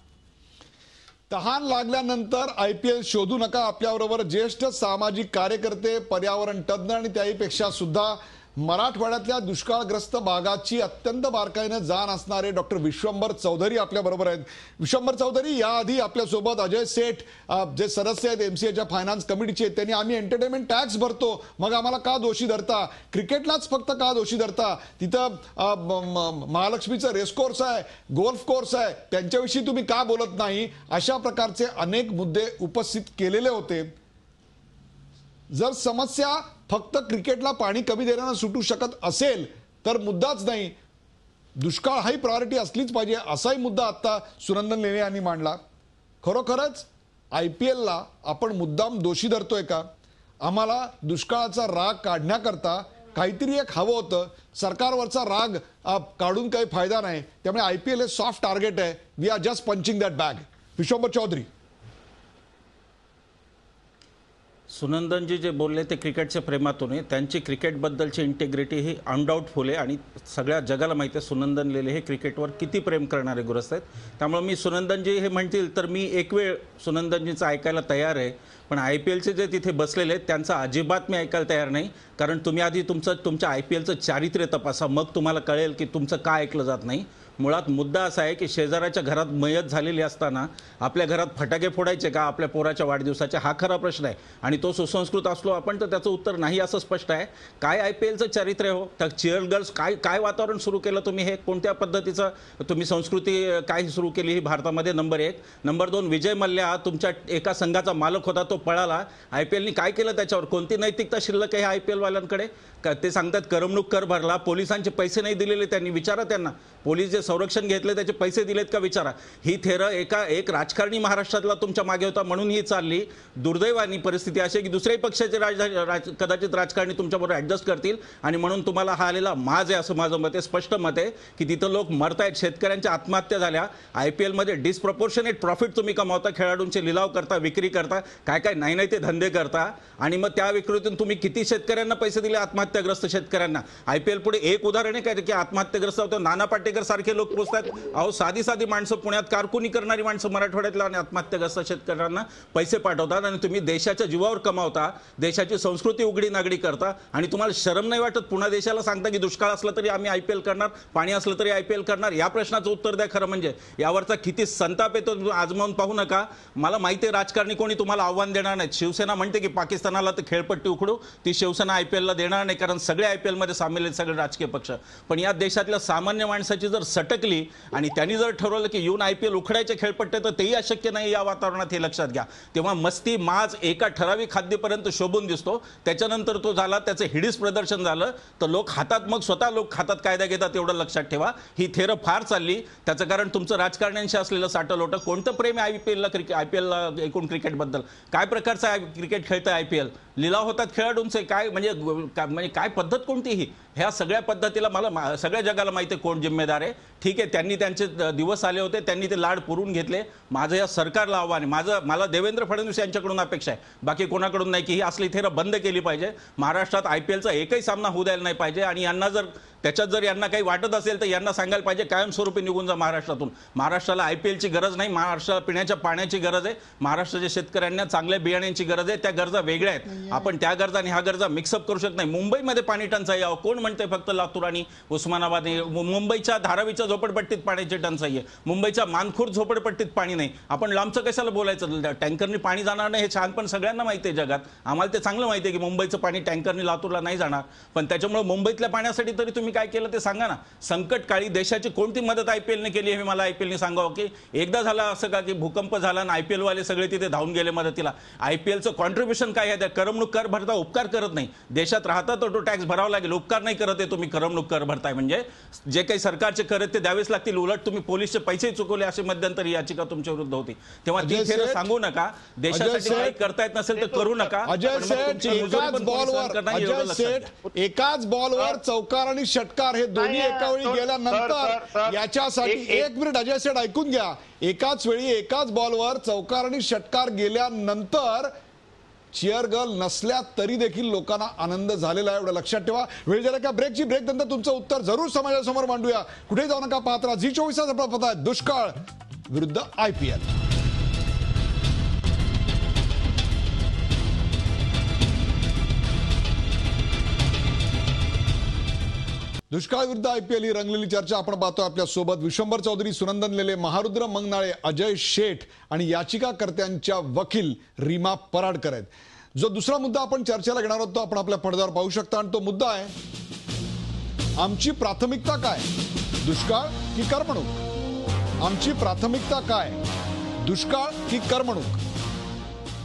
तहान लागल्यानंतर IPL शोधू नका. आपल्याबरोबर ज्येष्ठ सामाजिक कार्यकर्ते, पर्यावरण तज्ज्ञ आणि त्याहीपेक्षा सुद्धा मराठवाड्यातल्या दुष्काळग्रस्त भागाची अत्यंत बारकाईने जाण असणारे डॉक्टर विश्वंभर चौधरी आपल्याबरोबर आहेत. विश्वंभर चौधरी, याआधी आपल्यासोबत अजय सेठ जे सदस्य आहेत MCAच्या फायनान्स कमिटीचे, त्यांनी आम्ही एंटरटेनमेंट टॅक्स भरतो, मग आम्हाला का दोषी धरता? क्रिकेटलाच फक्त का दोषी धरता? तिथं महालक्ष्मीचं रेसकोर्स आहे, गोल्फ कोर्स आहे, त्यांच्याविषयी तुम्ही का बोलत नाही? अशा प्रकारचे अनेक मुद्दे उपस्थित केलेले होते. जर समस्या फक्त क्रिकेटला पाणी कमी देण्यानं सुटू शकत असेल तर मुद्दाच नाही, दुष्काळ हाही प्रायोरिटी असलीच पाहिजे, असाही मुद्दा आता सुनंदन लेले यांनी मांडला. खरोखरच IPLला आपण मुद्दाम दोषी धरतोय का? आम्हाला दुष्काळाचा राग काढण्याकरता काहीतरी एक हवं होतं. सरकारवरचा राग काढून काही फायदा नाही, त्यामुळे IPL हे सॉफ्ट टार्गेट आहे. We are just punching that bag. Vishwambhar Chaudhari. सुनंदनजी जे बोलले ते क्रिकेटच्या प्रेमातून आहे. त्यांची क्रिकेटबद्दलची इंटेग्रिटी ही अनडाऊटफुल आहे आणि सगळ्या जगाला माहिती आहे सुनंदन लेले हे क्रिकेटवर किती प्रेम करणारे गृहस्थ आहेत. त्यामुळे मी सुनंदनजी हे म्हणतील तर मी एक वेळ सुनंदनजीचं ऐकायला तयार आहे, पण IPLचे जे तिथे बसलेले आहेत त्यांचं अजिबात मी ऐकायला तयार नाही. कारण तुम्ही आधी तुमच्या IPLचं चारित्र्य तपासा, मग तुम्हाला कळेल की तुमचं का ऐकलं जात नाही. मुळात मुद्दा असा आहे की शेजाऱ्याच्या घरात मयत झालेली असताना आपल्या घरात फटाके फोडायचे का आपल्या पोराच्या वाढदिवसाचे, हा खरा प्रश्न आहे. आणि तो सुसंस्कृत असलो आपण तर त्याचं उत्तर नाही असं स्पष्ट आहे. काय IPLचं चारित्र्य हो, तर चिअर गर्ल्स काय वातावरण सुरू केलं तुम्ही, हे कोणत्या पद्धतीचं तुम्ही संस्कृती काय सुरू केली ही भारतामध्ये, नंबर 1. नंबर 2, विजय मल्ल्या तुमच्या एका संघाचा मालक होता, तो पळाला. IPLनी काय केलं त्याच्यावर, कोणती नैतिकता शिल्लक आहे IPL वाल्यांकडे? ते सांगतात करमणूक कर भरला, पोलिसांचे पैसे नाही दिलेले त्यांनी, विचारा त्यांना. पोलीस जे संरक्षण घेतले त्याचे पैसे दिलेत का विचारा. ही थेरं एक राजकारणी महाराष्ट्रातला तुमच्या मागे होता म्हणून ही चालली. दुर्दैवानी परिस्थिती अशी की दुसऱ्याही पक्षाचे कदाचित राजकारणी तुमच्याबरोबर ॲडजस्ट करतील आणि म्हणून तुम्हाला हा आलेला माज आहे असं माझं मत आहे. स्पष्ट मत आहे की तिथं लोक मरतायत, शेतकऱ्यांच्या आत्महत्या झाल्या. IPLमध्ये डिस्प्रपोर्शनेट प्रॉफिट तुम्ही कमावता, खेळाडूंचे लिलाव करता, विक्री करता, काय नाही ते धंदे करता आणि मग त्या विक्रीतून तुम्ही किती शेतकऱ्यांना पैसे दिले, आत्महत्याग्रस्त शेतकऱ्यांना. IPL पुढे एक उदाहरण आहे काय की आत्महत्याग्रस्त होतं. नाना पाटेकर सारखे लोक पोचतात. अहो साधी माणसं पुण्यात कारकुनी करणारी माणसं मराठवाड्यातल्या आणि आत्महत्याग्रस्त शेतकऱ्यांना पैसे पाठवतात आणि तुम्ही देशाच्या जीवावर कमावता, देशाची संस्कृती उघडी नागडी करता आणि तुम्हाला शरम नाही वाटत. पुन्हा देशाला सांगता की दुष्काळ असला तरी आम्ही IPL करणार, पाणी असलं तरी IPL करणार. या प्रश्नाचं उत्तर द्या खरं म्हणजे. यावरचा किती संताप येतो आजमावून पाहू नका. मला माहिती आहे राजकारणी कोणी तुम्हाला आव्हान देणार नाहीत. शिवसेना म्हणते की पाकिस्तानाला तर खेळपट्टी उखडू, ती शिवसेना IPLला देणार नाही कारण सगळे IPLमध्ये सामील आहेत, सगळे राजकीय पक्ष. पण या देशातल्या सामान्य माणसाची जर सटकली आणि त्यांनी जर ठरवलं की येऊन IPL उखडायचे खेळपट्टे तर तेही अशक्य नाही या वातावरणात, हे लक्षात घ्या. तेव्हा मस्ती माज एका ठराविक खाद्यपर्यंत शोभून दिसतो, त्याच्यानंतर तो झाला, त्याचं हिडीस प्रदर्शन झालं तर लोक हातात, मग स्वतः लोक हातात कायदा घेतात. एवढं लक्षात ठेवा. ही थेरं फार चालली. त्याचं कारण तुमचं राजकारण्यांशी असलेलं साटलोटं. कोणतं प्रेम आहे IPLला एकूण क्रिकेटबद्दल? काय प्रकारचं क्रिकेट खेळतं IPL? लिलाव होतात खेळाडूंचे, काय म्हणजे काय पद्धत कोणती ही? ह्या सगळ्या पद्धतीला मला सगळ्या जगाला माहिती आहे कोण जिम्मेदार आहे. ठीक आहे, त्यांनी त्यांचे दिवस आले होते, त्यांनी ते लाड पुरवून घेतले. माझं या सरकारला आव्हान आहे, मला देवेंद्र फडणवीस यांच्याकडून अपेक्षा आहे, बाकी कोणाकडून नाही, की ही असली थेरं बंद केली पाहिजे. महाराष्ट्रात IPLचा एकही सामना होऊ द्यायला नाही पाहिजे आणि यांना यांना काही वाटत असेल तर यांना सांगायला पाहिजे कायमस्वरूपी निघून जा महाराष्ट्रातून. महाराष्ट्राला IPLची गरज नाही, महाराष्ट्राला पिण्याच्या पाण्याची गरज आहे, महाराष्ट्राच्या शेतकऱ्यांना चांगल्या बियाण्यांची गरज आहे. त्या गरजा वेगळ्या आहेत. आपण त्या गरजा आणि ह्या गरजा मिक्सअप करू शकत नाही. मुंबईमध्ये पाणी टंचाई आहे, कोण म्हणते फक्त लातूर आणि उस्मानाबाद? मुंबईच्या धारावीच्या झोपडपट्टीत पाण्याची टंचाई आहे, मुंबईच्या मानखुर्द झोपडपट्टीत पाणी नाही. आपण लांबचं कशाला बोलायचं? टँकरनी पाणी जाणार नाही हे छानपण सगळ्यांना माहिती आहे जगात. आम्हाला ते चांगलं माहिती आहे की मुंबईचं पाणी टँकरनी लातूरला नाही जाणार. पण त्याच्यामुळे मुंबईतल्या पाण्यासाठी तरी तुम्ही काय केलं ते सांगा ना. संकटकाळी देशाची कोणती मदत IPLने केली हे मला IPLने सांगावं. की एकदा झाला असं का की भूकंप झाला आणि IPL वाले सगळे तिथे धावून गेले मदतीला? IPLचं कॉन्ट्रीब्युशन काय आहे? करमणूक कर भरता, उपकार करत नाही. देशात राहता तर तो टॅक्स भरावा लागेल, उपकार नाही करत आहे तुम्ही, करमणूक कर भरताय. म्हणजे जे काही सरकारचे कर आहेत ते द्यावेच लागतील. उलट तुम्ही पोलीसचे पैसे चुकवले असे मध्यंतरी याचिका तुमच्या विरुद्ध होती. तेव्हा ती थेरं सांगू नका. देशासाठी काही करता येत नसेल तर करू नका. अजय सेठ एकाच बॉलवर चौकार आणि षटकार हे दोन्ही एका वेळी गेल्यानंतर याच्यासाठी 1 मिनिट अजय सेठ ऐकून घ्या. एकाच वेळी एकाच बॉलवर चौकार आणि षटकार गेल्यानंतर चिअर गर्ल नसल्या तरी देखील लोकांना आनंद झालेला आहे, एवढं लक्षात ठेवा. वेळ झाला का ब्रेकची? ब्रेक नंतर तुमचं उत्तर जरूर समाजासमोर मांडूया. कुठेही जाऊ नका, पाहत राहा झी24 आपला पता आहे दुष्काळ विरुद्ध IPL. दुष्काळ विरुद्ध IPL ही रंगलेली चर्चा आपण पाहतोय. आपल्या सोबत विश्वंभर चौधरी, सुनंदन लेले, महारुद्र मंगनाळे, अजय शेठ आणि याचिकाकर्त्यांच्या वकील रीमा पराडकर आहेत. जो दुसरा मुद्दा आपण चर्चेला घेणार आहोत तो आपण आपल्या पडद्यावर पाहू शकता आणि तो मुद्दा आहे आमची प्राथमिकता काय, दुष्काळ की करमणूक? आमची प्राथमिकता काय, दुष्काळ की करमणूक?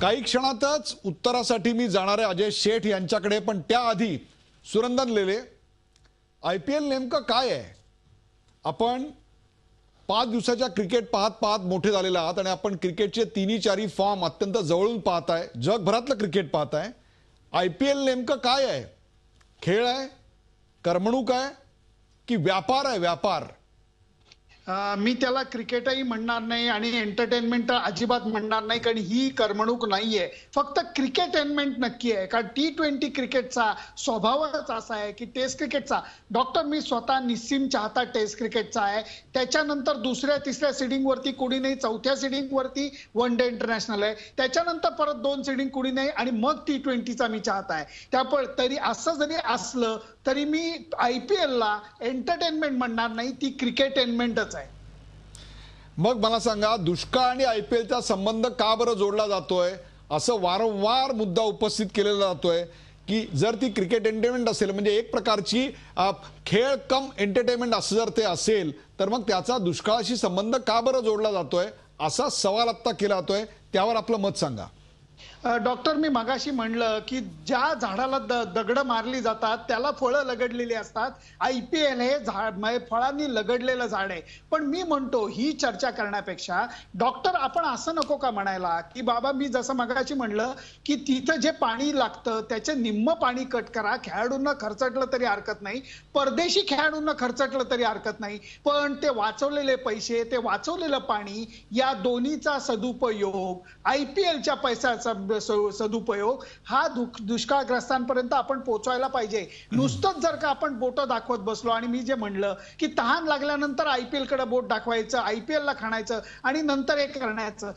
काही क्षणातच उत्तरासाठी मी जाणार आहे अजय शेठ यांच्याकडे, पण त्याआधी सुनंदन लेले, IPL नेमकं काय आहे? आपण 5 दिवसाच्या क्रिकेट पाहत मोठे झालेले आहात आणि आपण क्रिकेटचे 3-4 फॉर्म अत्यंत जवळून पाहताय, जगभरातलं क्रिकेट पाहताय. IPL नेमकं काय आहे? खेळ आहे, करमणूक आहे की व्यापार आहे? व्यापार मी त्याला क्रिकेटही म्हणणार नाही आणि एंटरटेनमेंट अजिबात म्हणणार नाही, कारण ही करमणूक नाहीये. फक्त क्रिकेटेनमेंट नक्की आहे, कारण T20 क्रिकेटचा स्वभावच असा आहे की टेस्ट क्रिकेटचा डॉक्टर मी स्वतः निस्सीम चाहता टेस्ट क्रिकेटचा आहे. त्याच्यानंतर दुसऱ्या तिसऱ्या सीडिंग वरती कोणी नाही, चौथ्या सीडिंग वरती वन डे इंटरनॅशनल आहे, त्याच्यानंतर परत 2 सीडिंग कोणी नाही आणि मग T20चा मी चाहता आहे. त्यामुळे तरी असं जरी असलं तरी मी IPL ला एंटरटेनमेंट म्हणणार नाही, ती क्रिकेटेनमेंटच आहे. मग मला सांगा, दुष्काळ आणि IPLचा संबंध का बरं जोडला जातोय? असं वारंवार मुद्दा उपस्थित केलेला जातोय की जर ती क्रिकेट एंटरटेनमेंट असेल, म्हणजे एक प्रकारची खेळ कम एंटरटेनमेंट असं जर ते असेल, तर मग त्याचा दुष्काळाशी संबंध का बरं जोडला जातोय असा सवाल आत्ता केला जातोय. त्यावर आपलं मत सांगा. डॉक्टर मी मगाशी म्हणलं की ज्या झाडाला दगड मारली जातात त्याला फळं लगडलेली असतात. IPL हे फळांनी लगडलेलं झाड आहे. पण मी म्हणतो ही चर्चा करण्यापेक्षा डॉक्टर आपण असं नको का म्हणायला की बाबा मी जसं मगाशी म्हणलं की तिथं जे पाणी लागतं त्याचे निम्म पाणी कट करा, खेळाडूंना खर्चटलं तरी हरकत नाही, परदेशी खेळाडूंना खर्चटलं तरी हरकत नाही, पण ते वाचवलेले पैसे, ते वाचवलेलं पाणी या दोन्हीचा सदुपयोग, IPLच्या पैशाचा सदुपयोग हा दुष्काळग्रस्तांपर्यंत आपण पोहोचवायला पाहिजे. नुसतंच जर का आपण बोटं दाखवत बसलो आणि मी जे म्हणलं की तहान लागल्यानंतर IPL कडे बोट दाखवायचं, IPL ला खाणायचं आणि नंतर हे करण्याचं,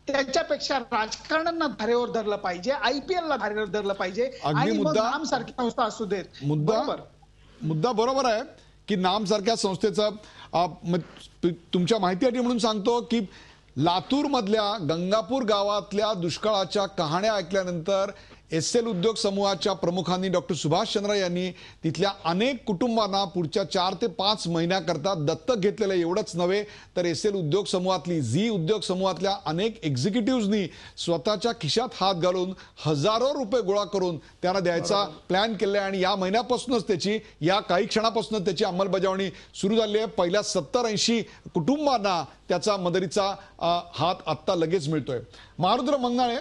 त्याच्यापेक्षा राजकारण्यांना धारेवर धरलं पाहिजे, IPL ला धारेवर धरलं पाहिजे आणि मग नाम सारखी संस्था असू देत. मुद्दा बरोबर आहे की नाम सारख्या संस्थेचा तुमच्या माहितीसाठी म्हणून सांगतो की लातूर मधल्या गंगापूर गावातल्या दुष्काळाच्या कहाण्या ऐकल्यानंतर SL उद्योग समूहाच्या प्रमुखांनी डॉक्टर सुभाष चंद्र यांनी तिथल्या अनेक कुटुंबांना पुढच्या 4 ते 5 महिन्याकरता दत्तक घेतलेलं. एवढंच नव्हे तर SL उद्योग समूहातली, झी उद्योग समूहातल्या अनेक एक्झिक्युटिव्हनी स्वतःच्या खिशात हात घालून हजारो रुपये गोळा करून त्यांना द्यायचा प्लॅन केलाय आणि या महिन्यापासूनच त्याची, या काही क्षणापासून त्याची अंमलबजावणी सुरू झाली आहे. पहिल्या 70-80 कुटुंबांना त्याचा मदतीचा हात आत्ता लगेच मिळतोय. महारुद्र मंगाळे,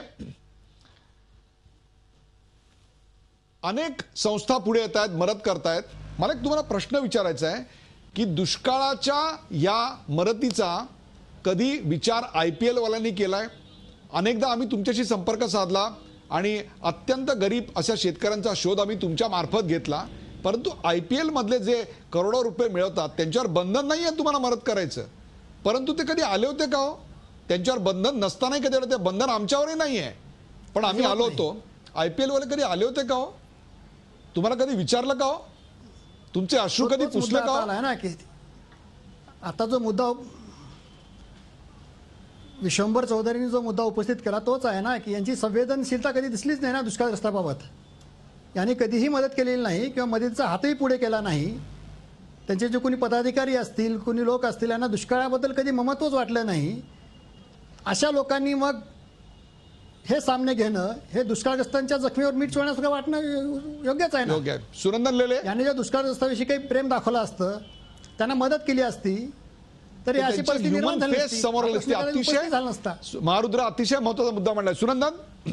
अनेक संस्था पुढे येत आहेत, मदत करतायत. मला एक तुम्हाला प्रश्न विचारायचा आहे की दुष्काळाच्या या मदतीचा कधी विचार IPL वाल्यांनी केलाय? अनेकदा आम्ही तुमच्याशी संपर्क साधला आणि अत्यंत गरीब अशा शेतकऱ्यांचा शोध आम्ही तुमच्या मार्फत घेतला, परंतु IPL मधले जे करोडो रुपये मिळवतात त्यांच्यावर बंधन नाही आहे तुम्हाला मदत करायचं. परंतु ते कधी आले होते का हो? त्यांच्यावर बंधन नसतानाही कधी आले? ते बंधन आमच्यावरही नाही आहे, पण आम्ही आलो होतो. IPL वाले कधी आले होते का हो? तुम्हाला कधी विचारलं का हो? तुमचे अश्रू कधी पुसले का हो? ना की आता जो मुद्दा विश्वंभर चौधरींनी जो मुद्दा उपस्थित केला तोच आहे ना की यांची संवेदनशीलता कधी दिसलीच नाही ना दुष्काळग्रस्ताबाबत. यांनी कधीही मदत केलेली नाही किंवा मदतीचा हातही पुढे केला नाही. त्यांचे जे कोणी पदाधिकारी असतील, कोणी लोक असतील, यांना दुष्काळाबद्दल कधी ममत्वच वाटलं नाही. अशा लोकांनी मग हे सामने घेणं, हे दुष्काळग्रस्तांच्या जखमीवर मीठ चोळण्यासारखं वाटणं योग्यच आहे ना. सुनंदन लेले यांनी जर दुष्काळग्रस्ताविषयी काही प्रेम दाखवलं असतं, त्यांना मदत केली असती तरी अशी परिस्थिती निर्माण झाली नसती. अतिशय महारुद्र अतिशय महत्वाचा मुद्दा मांडलाय. सुनंदन,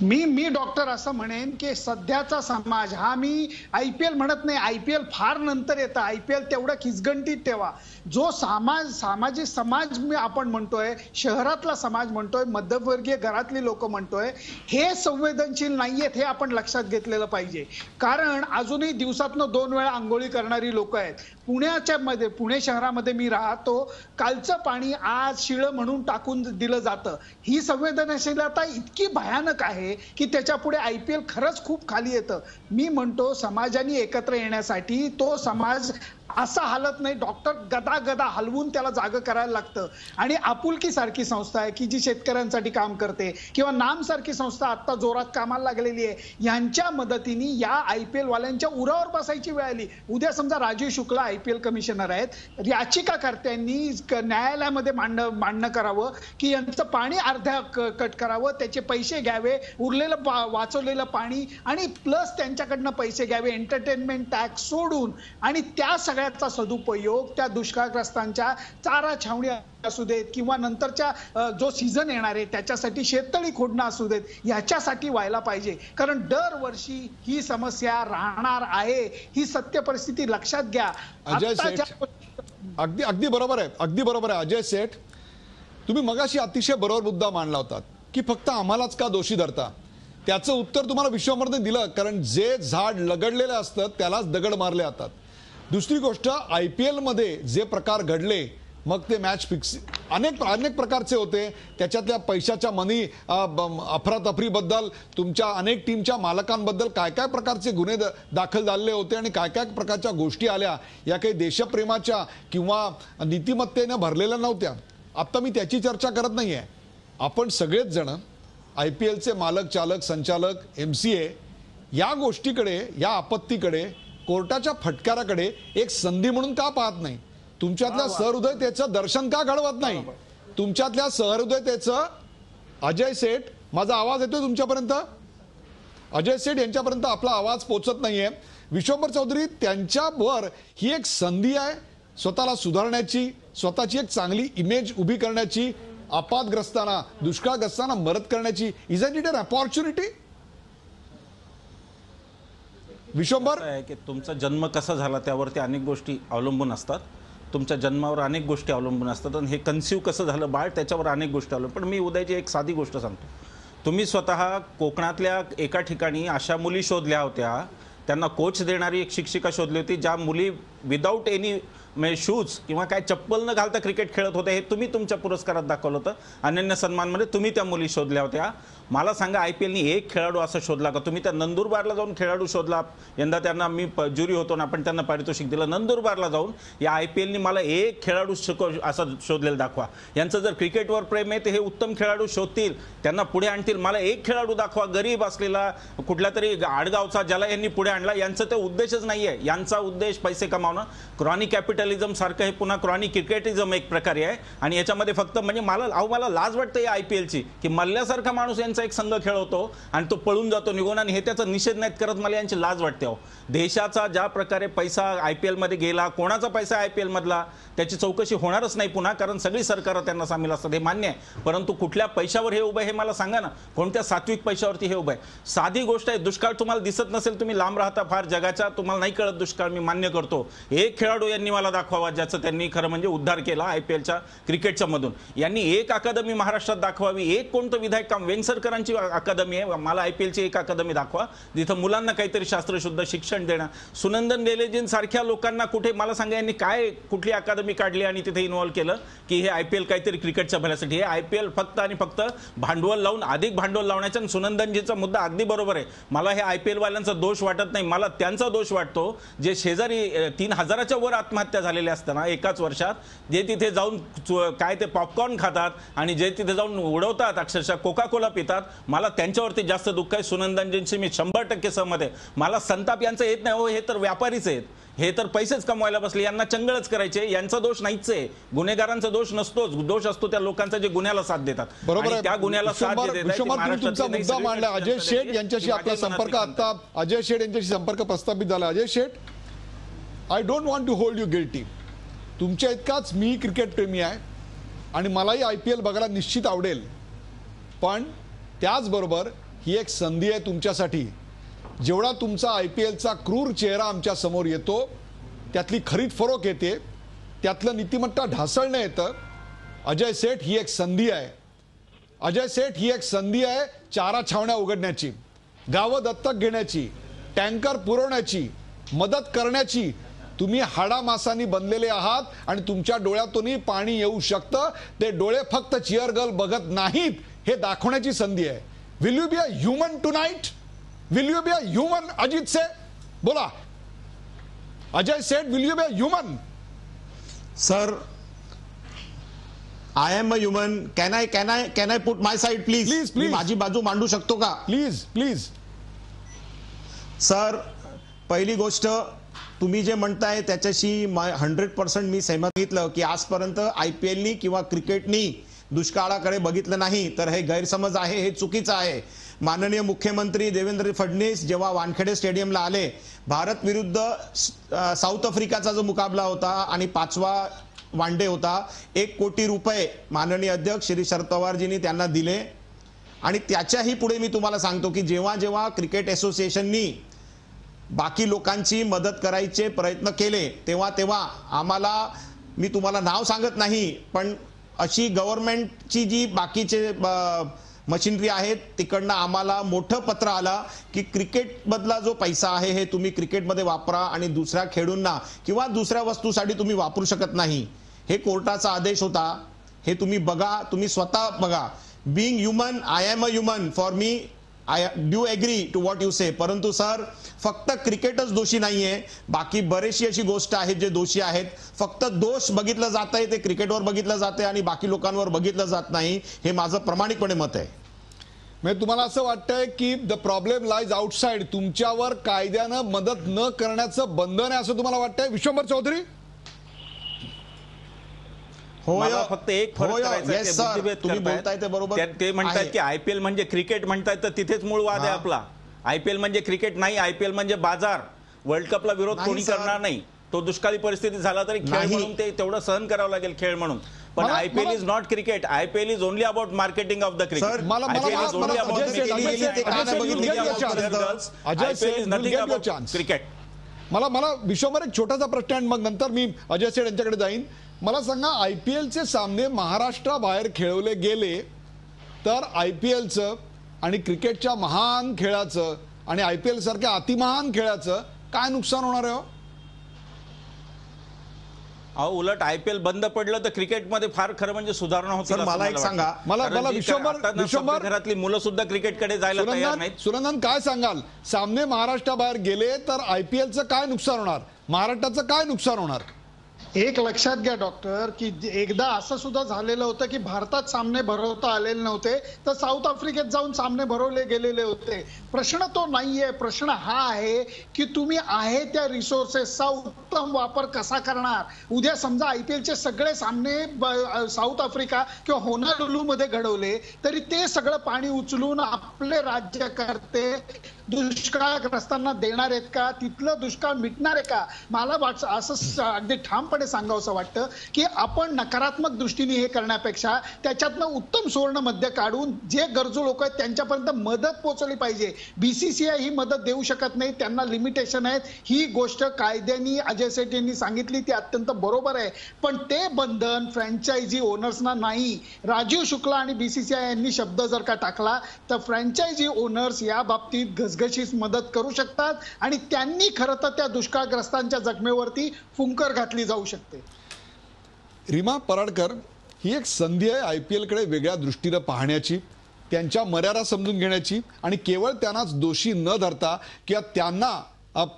मी डॉक्टर असं म्हणेन की सध्याचा समाज हा, मी IPL म्हणत नाही, IPL फार नंतर येतं, IPL तेवढं खिचगंटीत ठेवा. जो सामाजिक समाज मी आपण म्हणतोय, शहरातला समाज म्हणतोय, मध्यमवर्गीय घरातली लोक म्हणतोय, हे संवेदनशील नाहीयेत हे आपण लक्षात घेतलेलं पाहिजे. कारण अजूनही दिवसातनं 2 वेळा आंघोळी करणारी लोक आहेत. पुणे शहरामध्ये मी राहतो, कालचं पाणी आज शिळं म्हणून टाकून दिलं जातं. ही संवेदनशीलता इतकी भयानक आहे की त्याच्या पुढे IPL खरंच खूप खाली येतं. मी म्हणतो समाजाने एकत्र येण्यासाठी तो समाज असा हालत नाही. डॉक्टर गदा हलवून त्याला जागं करायला लागतं. आणि आपुलकी सारखी संस्था आहे की जी शेतकऱ्यांसाठी काम करते, किंवा नाम सारखी संस्था आता जोरात कामाला लागलेली आहे, यांच्या मदतीने या IPL वाल्यांच्या उरावर बसायची वेळ आली. उद्या समजा राजीव शुक्ला IPL कमिशनर आहेत, याचिकाकर्त्यांनी न्यायालयामध्ये मांडणं करावं की यांचं पाणी अर्ध्या कट करावं, त्याचे पैसे घ्यावे, उरलेलं वाचवलेलं पाणी आणि प्लस त्यांच्याकडनं पैसे घ्यावे एंटरटेनमेंट टॅक्स सोडून, आणि त्या सगळ्याचा सदुपयोग त्या दुष्काळग्रस्तांच्या चारा छावणी असू देत किंवा नंतरच्या जो सीझन येणार आहे त्याच्यासाठी शेततळी खोदणं असू देत, याच्यासाठी व्हायला पाहिजे. कारण दरवर्षी ही समस्या राहणार आहे, ही सत्य परिस्थिती लक्षात घ्या. अगदी अगदी बरोबर आहे, अगदी बरोबर आहे अजय सेठ. तुम्ही मगाशी अतिशय बरोबर मुद्दा मांडला होता की फक्त आम्हालाच का दोषी धरता. त्याचं उत्तर तुम्हाला विश्वंभरने दिलं, कारण जे झाड लगडलेलं असतं त्यालाच दगड मारले जातात. दुसरी गोष्ट, IPL मध्ये जे प्रकार घडले, मग ते मॅच फिक्स अनेक प्रकारचे होते. त्याच्यातल्या पैशाच्या मनी अफरातफरीबद्दल, तुमच्या अनेक टीमच्या मालकांबद्दल काय काय प्रकारचे गुन्हे दाखल झालेले होते आणि काय काय प्रकारच्या गोष्टी आल्या, या काही देशप्रेमाच्या किंवा नीतिमत्तेने भरलेल्या नव्हत्या. आता मी त्याची चर्चा करत नाहीये. आपण सगळेच जण IPLचे मालक, चालक, संचालक, MCA या गोष्टीकडे, या आपत्तीकडे, कोर्टाच्या फटकाराकडे एक संधी म्हणून का पाहत नाही? तुमच्यातल्या सहृदयतेचं दर्शन का घडवत नाही? तुमच्यातल्या सहृदयतेचं. अजय सेठ, माझा आवाज येतोय तुमच्यापर्यंत? अजय सेठ यांच्यापर्यंत आपला आवाज पोहोचत नाहीये. विश्वंभर चौधरी, त्यांच्यावर ही एक संधी आहे स्वतःला सुधारण्याची, स्वतःची एक चांगली इमेज उभी करण्याची, आपातग्रस्तांना, दुष्काळग्रस्तांना मदत करण्याची. Isn't it an opportunity? Vishwambhar आहे की तुमचा जन्म कसा झाला त्यावरती अनेक गोष्टी अवलंबून असतात. तुमच्या जन्मावर अनेक गोष्टी अवलंबून असतात आणि हे कन्सिव्ह कसं झालं बाळ त्याच्यावर अनेक गोष्टी अवलंबून. पण मी उद्याची एक साधी गोष्ट सांगतो. तुम्ही स्वतः कोकणातल्या एका ठिकाणी अशा मुली शोधल्या होत्या, त्यांना कोच देणारी एक शिक्षिका शोधली होती, ज्या मुली विदाऊट एनी शूज किंवा काय चप्पल न घालता क्रिकेट खेळत होते. हे तुम्ही तुमच्या पुरस्कारात दाखवलं होतं. अनन्य सन्मानमध्ये तुम्ही त्या मुली शोधल्या होत्या. मला सांगा, IPLनी एक खेळाडू असा शोधला का? तुम्ही त्या नंदुरबारला जाऊन खेळाडू शोधला. यंदा त्यांना मी ज्युरी होतो ना, आपण त्यांना पारितोषिक दिलं. नंदुरबारला जाऊन या IPLनी मला एक खेळाडू असं शोधलेलं दाखवा. यांचं जर क्रिकेटवर प्रेम आहे तर हे उत्तम खेळाडू शोधतील, त्यांना पुढे आणतील. मला एक खेळाडू दाखवा गरीब असलेला कुठला तरी आडगावचा, ज्याला यांनी पुढे आणला. यांचा ते उद्देशच नाहीये. यांचा उद्देश पैसे कमावणं, क्रॉनिक कॅपिटलिझम सारखं हे पुन्हा क्रॉनिक क्रिकेटिझम एक प्रकारे आहे. आणि याच्यामध्ये फक्त म्हणजे मला लाज वाटते या IPLची की मल्ल्यासारखा माणूस यांचा एक संघ खेळवतो आणि तो पळून जातो निघून, आणि हे त्याचा निषेध नाहीत करत. मला यांची लाज वाटते. देशाचा ज्या प्रकारे पैसा IPL मध्ये गेला, कोणाचा पैसा IPL मधला, त्याची चौकशी होणारच नाही पुन्हा, कारण सगळी सरकारं त्यांना सामील असतात, हे मान्य आहे. परंतु कुठल्या पैशावर हे उभं आहे हे मला सांगा ना. कोणत्या सात्विक पैशावरती हे उभं आहे? साधी गोष्ट आहे. दुष्काळ तुम्हाला दिसत नसेल, तुम्ही लांब राहता फार जगाच्या, तुम्हाला नाही कळत दुष्काळ, मी मान्य करतो. एक खेळाडू यांनी मला दाखवावा ज्याचं त्यांनी खरं म्हणजे उद्धार केला IPLच्या क्रिकेटच्या मधून. यांनी एक अकादमी महाराष्ट्रात दाखवावी. एक कोणतं विधायक काम, वेंगसरकरांची अकादमी आहे, मला IPLची एक अकादमी दाखवा जिथं मुलांना काहीतरी शास्त्रशुद्ध शिक्षण देणं. सुनंदन लेलेजींसारख्या लोकांना कुठे, मला सांगा, यांनी काय कुठली अकादमी काढली आणि तिथे इन्व्हॉल्व केलं की हे IPL काहीतरी क्रिकेटच्या भल्यासाठी? हे IPL फक्त आणि फक्त भांडवल लावून, अधिक भांडवल लावण्याचा. सुनंदनजीचा मुद्दा अगदी बरोबर आहे. मला हे IPL वाल्यांचा दोष वाटत नाही, मला त्यांचा दोष वाटतो जे शेजारी 3000च्या वर आत्महत्या झालेल्या असताना एकाच वर्षात, जे तिथे जाऊन काय ते पॉपकॉर्न खातात आणि जे तिथे जाऊन उडवतात, अक्षरशः कोका कोला पितात. मला त्यांच्यावरती जास्त दुःख आहे. सुनंदनजींशी मी 100% सहमत आहे. मला संताप यांचा येत नाही. हो, हे तर व्यापारीच आहेत, हे तर पैसेच कमवायला बसले, यांना चंगळच करायचे. यांचा दोष नाहीच आहे, गुन्हेगारांचा दोष नसतोच. दोष असतो त्या लोकांचा जे गुन्ह्याला साथ देतात. बरोबर आहे, त्या गुन्ह्याला साथ देतात. तुमचा मुद्दा मांडला. अजय शेठ यांच्याशी आपला संपर्क आता अजय शेठ यांच्याशी संपर्क प्रस्थापित झाला. Ajay Sheth, I don't want to hold you guilty. तुमच्या इतकाच मी क्रिकेट प्रेमी आहे आणि मलाही IPL बघायला निश्चित आवडेल. पण त्याचबरोबर ही एक संधी आहे तुमच्यासाठी. जेवढा तुमचा IPLचा क्रूर चेहरा आमच्या समोर येतो, त्यातली खरीद फरोख येते, त्यातलं नीतिमत्ता ढासळणं येतं. अजय सेठ, ही एक संधी आहे. अजय सेठ, ही एक संधी आहे चारा छावण्या उघडण्याची, गावं दत्तक घेण्याची, टँकर पुरवण्याची, मदत करण्याची. तुम्ही हाडामासानी बनलेले आहात आणि तुमच्या डोळ्यातूनही पाणी येऊ शकतं. ते डोळे फक्त चिअर गर्ल बघत नाहीत, हे दाखवण्याची संधी आहे. Will you be a human tonight? Will you be a human? Ajit से बोला. Ajay Seth, will you be a human? Sir, I am a human. Can I put my side please? मी माझी बाजू मांडू शकतो का? प्लीज. सर, पहिली गोष्ट, तुम्ही जे म्हणताय त्याच्याशी 100% मी सहमत घेतलं की आजपर्यंत IPLनी किंवा क्रिकेटनी दुष्काळाकडे बघितलं नाही, तर हे गैरसमज आहे, हे चुकीचं आहे. माननीय मुख्यमंत्री देवेंद्र फडणवीस जेव्हा वानखेडे स्टेडियमला आले, भारत विरुद्ध साऊथ आफ्रिकाचा जो मुकाबला होता आणि 5वा वन डे होता, 1 कोटी रुपये माननीय अध्यक्ष श्री शरद पवारजींनी त्यांना दिले. आणि त्याच्याही पुढे मी तुम्हाला सांगतो की जेव्हा जेव्हा क्रिकेट असोसिएशननी बाकी लोकांची मदत करायचे प्रयत्न केले, तेव्हा आम्हाला मी तुम्हाला नाव सांगत नाही, पण अशी गव्हर्नमेंटची जी बाकीचे मशिनरी आहेत तिकडनं आम्हाला मोठं पत्र आलं की क्रिकेटमधला जो पैसा आहे हे तुम्ही क्रिकेटमध्ये वापरा आणि दुसऱ्या खेळूंना किंवा दुसऱ्या वस्तूसाठी तुम्ही वापरू शकत नाही. हे कोर्टाचा आदेश होता. हे तुम्ही बघा, तुम्ही स्वतः बघा. Being human, I am a human. For me I do agree to what you say. परंतु सर, फक्त क्रिकेटच दोषी नाहीये, बाकी बरेचशी अशी गोष्ट आहेत जे दोषी आहेत. फक्त दोष बघितलं जात आहे ते क्रिकेटवर बघितलं जाते आणि बाकी लोकांवर बघितलं जात नाही. हे माझं प्रामाणिकपणे मत आहे. म्हणजे तुम्हाला असं वाटतंय की द प्रॉब्लेम लाईज आउटसाइड, तुमच्यावर कायद्यानं मदत न करण्याचं बंधन आहे असं तुम्हाला वाटतंय? विश्वंभर चौधरी. मला फक्त एक फरक करायचा आहे, बुद्धिभेद तुम्ही बोलताय ते बरोबर. ते म्हणतात की आयपीएल म्हणजे क्रिकेट म्हणतायत, तर तिथेच मूळ वाद आहे आपला. आयपीएल म्हणजे क्रिकेट नाही, आयपीएल म्हणजे बाजार. वर्ल्ड कपला विरोध कोणी करणार नाही. तो दुष्काळी परिस्थिती झाला तरी खेळ म्हणून ते तेवढं सहन करावं लागेल, खेळ म्हणून. पण IPL is not cricket. IPL is only about marketing of the cricket. Cricket. मला विश्वभर एक छोटासा प्रश्न आहे, मग नंतर मी अजय सेठ यांच्याकडे जाईन. मला सांगा, आयपीएलचे सामने महाराष्ट्राबाहेर खेळवले गेले तर आयपीएलचं आणि क्रिकेटच्या महान खेळाचं आणि आयपीएल सारख्या अतिमहान खेळाचं काय नुकसान होणार आहे? उलट आयपीएल बंद पडलं तर क्रिकेटमध्ये फार खरं म्हणजे सुधारणा होती. मला एक सांगा, मला विश्वभर घरातली मुलं सुद्धा क्रिकेटकडे जायला तयार नाहीत. सुनंदन, काय सांगाल? सामने महाराष्ट्राबाहेर गेले तर आयपीएलचं काय नुकसान होणार, महाराष्ट्राचं काय नुकसान होणार? एक लक्षात घ्या डॉक्टर, की एकदा असं सुद्धा झालेलं होतं की भारतात सामने भरवता आलेले नव्हते तर साऊथ आफ्रिकेत जाऊन सामने भरवले गेलेले होते. प्रश्न तो नाहीये. प्रश्न हा आहे की तुम्ही आहे त्या रिसोर्सेसचा उत्तम वापर कसा करणार. उद्या समजा आयपीएलचे सगळे सामने साऊथ आफ्रिका किंवा होनालुलू मध्ये घडवले तरी ते सगळं पाणी उचलून आपले राज्यकर्ते दुष्काळग्रस्तांना देणार आहेत का? तिथलं दुष्काळ मिटणार आहे का? मला असं अगदी ठामपणे सांगावंसं वाटतं की आपण नकारात्मक दृष्टीने हे करण्यापेक्षा त्याच्यातनं उत्तम सुवर्ण मध्य काढून जे गरजू लोक आहेत त्यांच्यापर्यंत मदत पोहोचवली पाहिजे. बीसीसीआय ही मदत देऊ शकत नाही, त्यांना लिमिटेशन आहेत. ही गोष्ट कायद्याने अजय सेठ यांनी सांगितली, ती अत्यंत बरोबर आहे. पण ते बंधन फ्रँचायझी ओनर्सना नाही. राजीव शुक्ला आणि बीसीसीआय यांनी शब्द जर का टाकला तर फ्रँचायझी ओनर्स या बाबतीत घसघशीत मदत करू शकतात आणि त्यांनी खरं तर त्या दुष्काळग्रस्तांच्या जखमेवरती फुंकर घातली जाऊ शकते. रीमा पराडकर, ही एक संधी आहे आयपीएलकडे वेगळ्या दृष्टीने पाहण्याची, त्यांच्या मर्यादा समजून घेण्याची आणि केवळ त्यांनाच दोषी न धरता किंवा त्यांना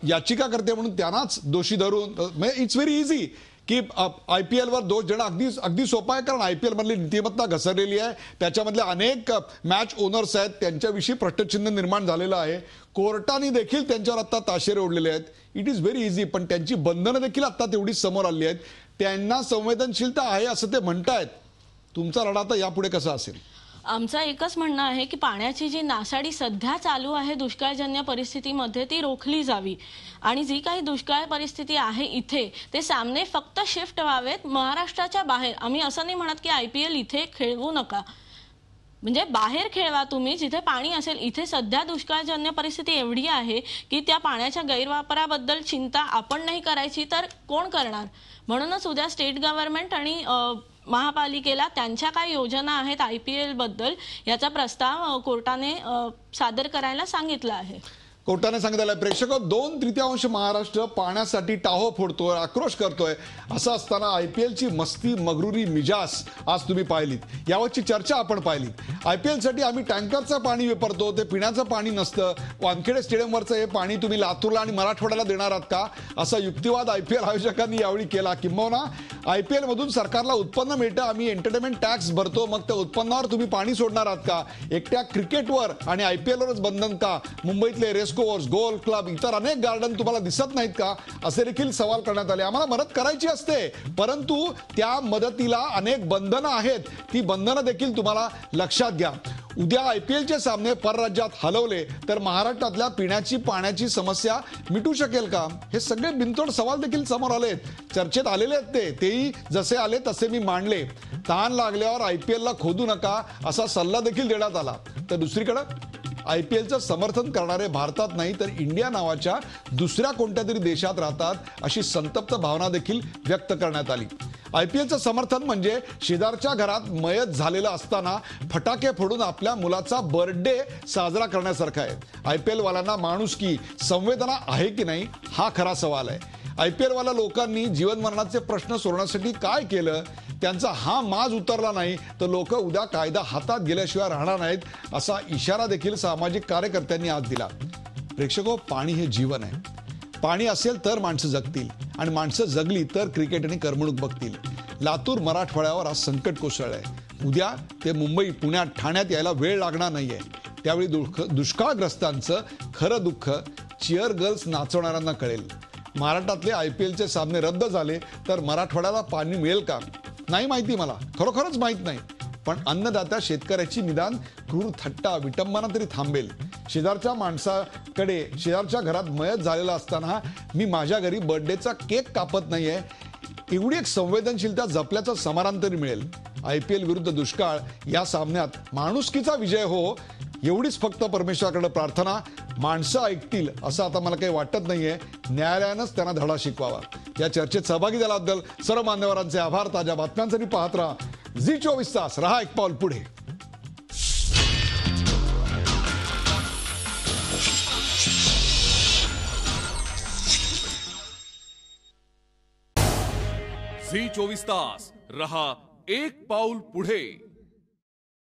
याचिका करते म्हणून त्यांनाच दोषी धरून, म्हणजे इट्स व्हेरी इझी की आयपीएलवर दोष देणं अगदी सोपं आहे. कारण आयपीएल मधली नीतिमत्ता घसरलेली आहे, त्याच्यामधले अनेक मॅच ओनर्स आहेत, त्यांच्याविषयी प्रश्नचिन्ह निर्माण झालेलं आहे. कोर्टाने देखील त्यांच्यावर आता ताशेरे ओढलेले आहेत. It is very easy. पण त्यांची बंधनं देखील आता तेवढी समोर आली आहेत. त्यांना संवेदनशीलता आहे असं ते म्हणतायत. तुमचा लढा आता यापुढे कसा असेल? आमचं एकच म्हणणं आहे की पाण्याची जी नासाडी सध्या चालू आहे दुष्काळजन्य परिस्थितीमध्ये ती रोखली जावी आणि जी काही दुष्काळ परिस्थिती आहे इथे ते सामने फक्त शिफ्ट व्हावेत महाराष्ट्राच्या बाहेर. आम्ही असं नाही म्हणत की आयपीएल इथे खेळवू नका, म्हणजे बाहेर खेळवा तुम्ही जिथे पाणी असेल. इथे सध्या दुष्काळजन्य परिस्थिती एवढी आहे की त्या पाण्याच्या गैरवापराबद्दल चिंता आपण नाही करायची तर कोण करणार. म्हणूनच उद्या स्टेट गव्हर्नमेंट आणि महापालिकेला त्यांच्या काय योजना आहेत आयपीएल बद्दल याचा प्रस्ताव कोर्टाने सादर करायला सांगितला आहे. कोर्टाने सांगितलं. प्रेक्षक, 2/3 महाराष्ट्र पाण्यासाठी टाहो फोडतोय, आक्रोश करतोय. असं असताना आयपीएलची मस्ती मगरुरी मिजाज आज तुम्ही पाहिलीत, यावरची चर्चा आपण पाहिली. आयपीएलसाठी आम्ही टँकरचं पाणी वापरतो, ते पिण्याचं पाणी नसतं. वानखेडे स्टेडियमवरचं हे पाणी तुम्ही लातूरला आणि मराठवाड्याला देणार आहात का, असा युक्तिवाद आयपीएल आयोजकांनी यावेळी केला. किंबहुना आयपीएल मधून सरकारला उत्पन्न मिळतं, आम्ही एंटरटेनमेंट टॅक्स भरतो, मग त्या उत्पन्नावर तुम्ही पाणी सोडणार आहात का? एकट्या क्रिकेटवर आणि आयपीएलवरच बंधन का? मुंबईतले रेस्कोर्स, गोल्फ क्लब, इतर अनेक गार्डन तुम्हाला दिसत नाहीत का, असे देखील सवाल करण्यात आले. आम्हाला मदत करायची असते, परंतु त्या मदतीला अनेक बंधनं आहेत. ती बंधनं देखील तुम्हाला लक्षात घ्या. उद्या आयपीएलचे सामने परराज्यात हलवले तर महाराष्ट्रातल्या पिण्याची पाण्याची समस्या मिटू शकेल का? हे सगळे बिनतोड सवाल देखील समोर आलेत, चर्चेत आलेले आहेत. तेही जसे आले तसे मी मांडले. ताण लागल्यावर आयपीएलला खोदू नका असा सल्ला देखील देण्यात आला. तर दुसरीकडे आयपीएलचं समर्थन करणारे भारतात नाही तर इंडिया नावाच्या दुसऱ्या कोणत्या तरी देशात राहतात अशी संतप्त भावना देखील व्यक्त करण्यात आली. IPLचं समर्थन म्हणजे शेजारच्या घरात मयत झालेलं असताना फटाके फोडून आपल्या मुलाचा बर्थडे साजरा करण्यासारखं आहे. IPL वाल्यांना माणुसकी संवेदना आहे की नाही हा खरा सवाल आहे. IPL वाला लोकांनी जीवनमरणाचे प्रश्न सोडवण्यासाठी काय केलं, त्यांचा हा माज उतरला नाही तर लोक उद्या कायदा हातात गेल्याशिवाय राहणार नाहीत असा इशारा देखील सामाजिक कार्यकर्त्यांनी आज दिला. प्रेक्षको, पाणी हे जीवन आहे. पाणी असेल तर माणसं जगतील आणि माणसं जगली तर क्रिकेट आणि करमणूक बघतील. लातूर मराठवाड्यावर आज संकट कोसळलंय. उद्या ते मुंबई, पुण्यात, ठाण्यात यायला वेळ लागणार नाहीये. त्यावेळी दुष्काळग्रस्तांचं खरं दुःख चिअर गर्ल्स नाचवणाऱ्यांना कळेल. महाराष्ट्रातले IPLचे सामने रद्द झाले तर मराठवाड्याला पाणी मिळेल का नाही माहिती, मला खरोखरच माहित नाही. पण अन्नदात्या शेतकऱ्याची निदान क्रूर थट्टा विटंबना तरी थांबेल. शेजारच्या माणसाकडे शेजारच्या घरात मयत झालेला असताना मी माझ्या घरी बर्थडेचा केक कापत नाहीये, एवढी एक संवेदनशीलता जपल्याचं समाधान तरी मिळेल. IPL विरुद्ध दुष्काळ या सामन्यात माणुसकीचा विजय हो, एवढीच फक्त परमेश्वराकडे प्रार्थना. माणसं ऐकतील असं आता मला काही वाटत नाहीये. न्यायालयानंच त्यांना धडा शिकवावा. या चर्चेत सहभागी झाल्याबद्दल सर्व मान्यवरांचे आभार. ताज्या बातम्यांसाठी पाहत राहा झी 24 तास. रहा एक पाऊल पुढे. झी 24 तास. रहा एक पाऊल पुढे.